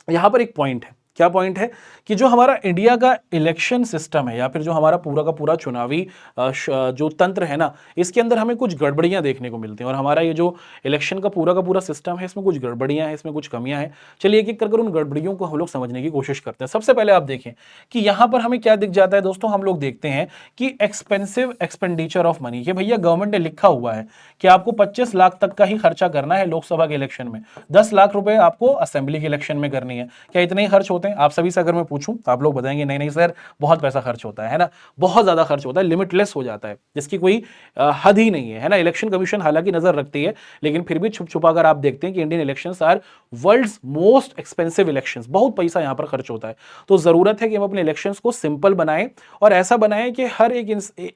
यहां पर एक पॉइंट है, क्या पॉइंट है, कि जो हमारा इंडिया का इलेक्शन सिस्टम है, या फिर जो हमारा पूरा का पूरा चुनावी जो तंत्र है ना, इसके अंदर हमें कुछ गड़बड़ियां देखने को मिलती हैं। और हमारा ये जो इलेक्शन का पूरा सिस्टम है, इसमें कुछ गड़बड़ियां हैं, इसमें कुछ कमियां हैं। चलिए एक एक कर उन गड़बड़ियों को हम लोग समझने की कोशिश करते हैं। सबसे पहले आप देखें कि यहां पर हमें क्या दिख जाता है दोस्तों, हम लोग देखते हैं कि एक्सपेंसिव एक्सपेंडिचर ऑफ मनी। कि भैया गवर्नमेंट ने लिखा हुआ है कि आपको 25 लाख तक का ही खर्चा करना है लोकसभा के इलेक्शन में, 10 लाख रुपए आपको असेंबली के इलेक्शन में करनी है। क्या इतने ही खर्च होते हैं? आप सभी से अगर मैं पूछूं तो आप लोग बताएंगे नहीं नहीं सर, बहुत पैसा खर्च होता है ना, बहुत ज्यादा खर्च होता है, लिमिटलेस हो जाता है, जिसकी कोई हद ही नहीं है ना। इलेक्शन कमीशन हालांकि नजर रखती है, लेकिन फिर भी छुप छुपा कर आप देखते हैं कि Indian elections are world's most expensive elections. बहुत पैसा यहां पर खर्च होता है। तो जरूरत है कि हम अपने इलेक्शंस को सिंपल बनाएं, और ऐसा बनाएं कि हर एक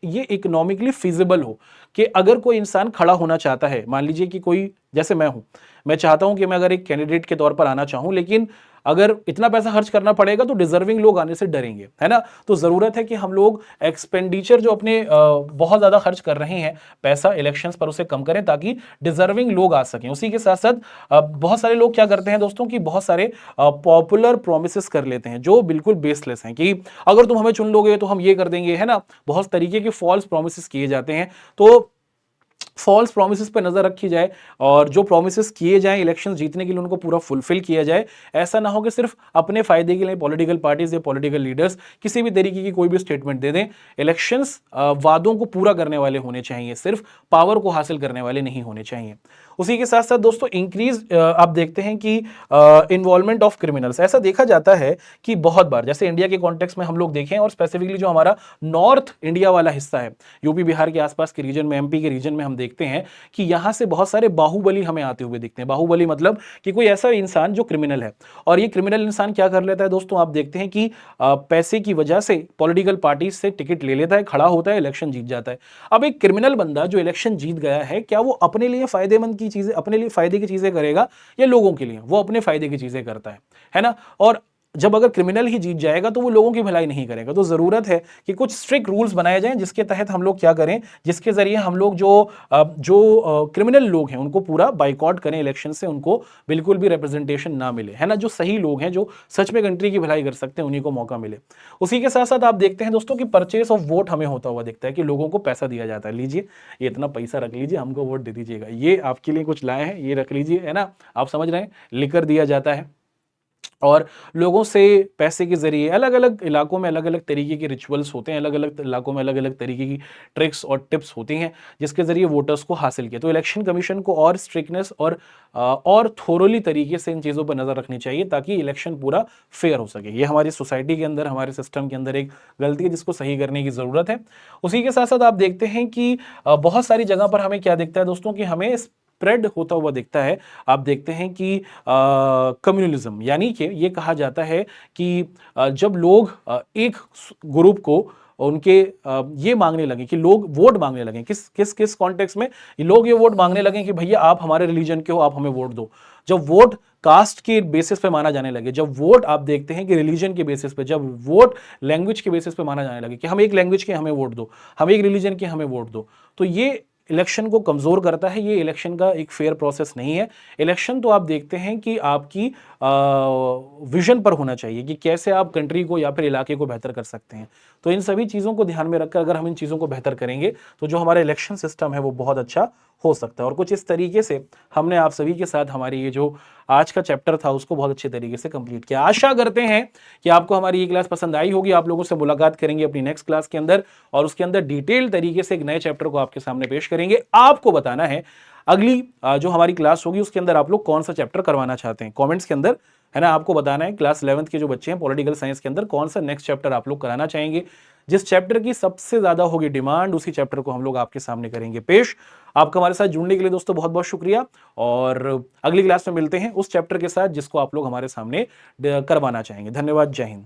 ये इकोनॉमिकली फिजिबल हो। कि अगर कोई इंसान खड़ा होना चाहता है, मान लीजिए कि कोई, जैसे मैं हूं, मैं चाहता हूं कि मैं अगर एक कैंडिडेट के तौर पर आना चाहूं, लेकिन अगर इतना पैसा खर्च करना पड़ेगा तो डिजर्विंग लोग आने से डरेंगे, है ना। तो जरूरत है कि हम लोग एक्सपेंडिचर जो अपने बहुत ज्यादा खर्च कर रहे हैं पैसा इलेक्शंस पर, उसे कम करें, ताकि डिजर्विंग लोग आ सकें। उसी के साथ साथ बहुत सारे लोग क्या करते हैं दोस्तों, कि बहुत सारे पॉपुलर प्रोमिसेस कर लेते हैं जो बिल्कुल बेसलेस हैं, कि अगर तुम हमें चुन लोगे तो हम ये कर देंगे, है ना। बहुत तरीके के फॉल्स प्रोमिसेस किए जाते हैं। तो फॉल्स प्रोमिसेस पे नजर रखी जाए, और जो प्रोमिसेस किए जाएं इलेक्शंस जीतने के लिए उनको पूरा फुलफिल किया जाए। ऐसा ना हो कि सिर्फ अपने फायदे के लिए पॉलिटिकल पार्टीज या पॉलिटिकल लीडर्स किसी भी तरीके की कोई भी स्टेटमेंट दे दें। इलेक्शंस वादों को पूरा करने वाले होने चाहिए, सिर्फ पावर को हासिल करने वाले नहीं होने चाहिए। उसी के साथ साथ दोस्तों इंक्रीज आप देखते हैं कि इन्वॉल्वमेंट ऑफ क्रिमिनल्स, ऐसा देखा जाता है कि बहुत बार, जैसे इंडिया के कॉन्टेक्स्ट में हम लोग देखें, और स्पेसिफिकली जो हमारा नॉर्थ इंडिया वाला हिस्सा है, यूपी बिहार के आसपास के रीजन में, एमपी के रीजन में, हम देखते हैं कि यहां से बहुत सारे बाहुबली हमें आते हुए दिखते हैं। बाहुबली मतलब कि कोई ऐसा इंसान जो क्रिमिनल है, और ये क्रिमिनल इंसान क्या कर लेता है दोस्तों, आप देखते हैं कि पैसे की वजह से पॉलिटिकल पार्टी से टिकट ले लेता है, खड़ा होता है, इलेक्शन जीत जाता है। अब एक क्रिमिनल बंदा जो इलेक्शन जीत गया है, क्या वो अपने लिए फायदेमंद की चीजें, अपने लिए फायदे की चीजें करेगा, या लोगों के लिए? वो अपने फायदे की चीजें करता है ना। और जब अगर क्रिमिनल ही जीत जाएगा तो वो लोगों की भलाई नहीं करेगा। तो जरूरत है कि कुछ स्ट्रिक्ट रूल्स बनाए जाएं, जिसके तहत हम लोग क्या करें, जिसके जरिए हम लोग जो क्रिमिनल लोग हैं उनको पूरा बाइकआउट करें इलेक्शन से, उनको बिल्कुल भी रिप्रेजेंटेशन ना मिले, है ना। जो सही लोग हैं, जो सच में कंट्री की भलाई कर सकते हैं, उन्हीं को मौका मिले। उसी के साथ साथ आप देखते हैं दोस्तों कि परचेस ऑफ वोट हमें होता हुआ दिखता है, कि लोगों को पैसा दिया जाता है, लीजिए ये इतना पैसा रख लीजिए, हमको वोट दे दीजिएगा, ये आपके लिए कुछ लाए हैं, ये रख लीजिए, है ना। आप समझ रहे हैं, लिकर दिया जाता है। और लोगों से पैसे के जरिए अलग अलग इलाकों में अलग अलग तरीके के रिचुअल्स होते हैं, अलग अलग इलाकों में अलग अलग तरीके की ट्रिक्स और टिप्स होती हैं, जिसके जरिए वोटर्स को हासिल किया। तो इलेक्शन कमीशन को और स्ट्रिक्टनेस और थोरोली तरीके से इन चीज़ों पर नज़र रखनी चाहिए, ताकि इलेक्शन पूरा फेयर हो सके। ये हमारी सोसाइटी के अंदर, हमारे सिस्टम के अंदर एक गलती है, जिसको सही करने की ज़रूरत है। उसी के साथ साथ आप देखते हैं कि बहुत सारी जगह पर हमें क्या दिखता है दोस्तों, कि हमें स्प्रेड होता हुआ दिखता है। आप देखते हैं कि कम्युनलिज्म, यानी कि ये कहा जाता है कि जब लोग एक ग्रुप को उनके ये मांगने लगे, कि लोग वोट मांगने लगे, किस किस किस कॉन्टेक्स्ट में लोग ये वोट मांगने लगे, कि भैया आप हमारे रिलीजन के हो, आप हमें वोट दो। जब वोट कास्ट के बेसिस पे माना जाने लगे, जब वोट आप देखते हैं कि रिलीजन के बेसिस पे, जब वोट लैंग्वेज के बेसिस पे माना जाने लगे, कि हम एक लैंग्वेज के, हमें वोट दो, हम एक रिलीजन के, हमें वोट दो, तो ये इलेक्शन को कमजोर करता है। ये इलेक्शन का एक फेयर प्रोसेस नहीं है। इलेक्शन तो आप देखते हैं कि आपकी विजन पर होना चाहिए, कि कैसे आप कंट्री को या फिर इलाके को बेहतर कर सकते हैं। तो इन सभी चीज़ों को ध्यान में रखकर अगर हम इन चीज़ों को बेहतर करेंगे, तो जो हमारा इलेक्शन सिस्टम है वो बहुत अच्छा हो सकता है। और कुछ इस तरीके से हमने आप सभी के साथ हमारी ये जो आज का चैप्टर था उसको बहुत अच्छे तरीके से कंप्लीट किया। आशा करते हैं कि आपको हमारी ये क्लास पसंद आई होगी। आप लोगों से मुलाकात करेंगे अपनी नेक्स्ट क्लास के अंदर, और उसके अंदर डिटेल तरीके से एक नए चैप्टर को आपके सामने पेश करेंगे। आपको बताना है अगली जो हमारी क्लास होगी उसके अंदर आप लोग कौन सा चैप्टर करवाना चाहते हैं, कमेंट्स के अंदर है ना, आपको बताना है क्लास 11th के जो बच्चे हैं पॉलिटिकल साइंस के अंदर कौन सा नेक्स्ट चैप्टर आप लोग कराना चाहेंगे। जिस चैप्टर की सबसे ज्यादा होगी डिमांड उसी चैप्टर को हम लोग आपके सामने करेंगे पेश। आपका हमारे साथ जुड़ने के लिए दोस्तों बहुत बहुत शुक्रिया, और अगली क्लास में मिलते हैं उस चैप्टर के साथ जिसको आप लोग हमारे सामने करवाना चाहेंगे। धन्यवाद, जय हिंद।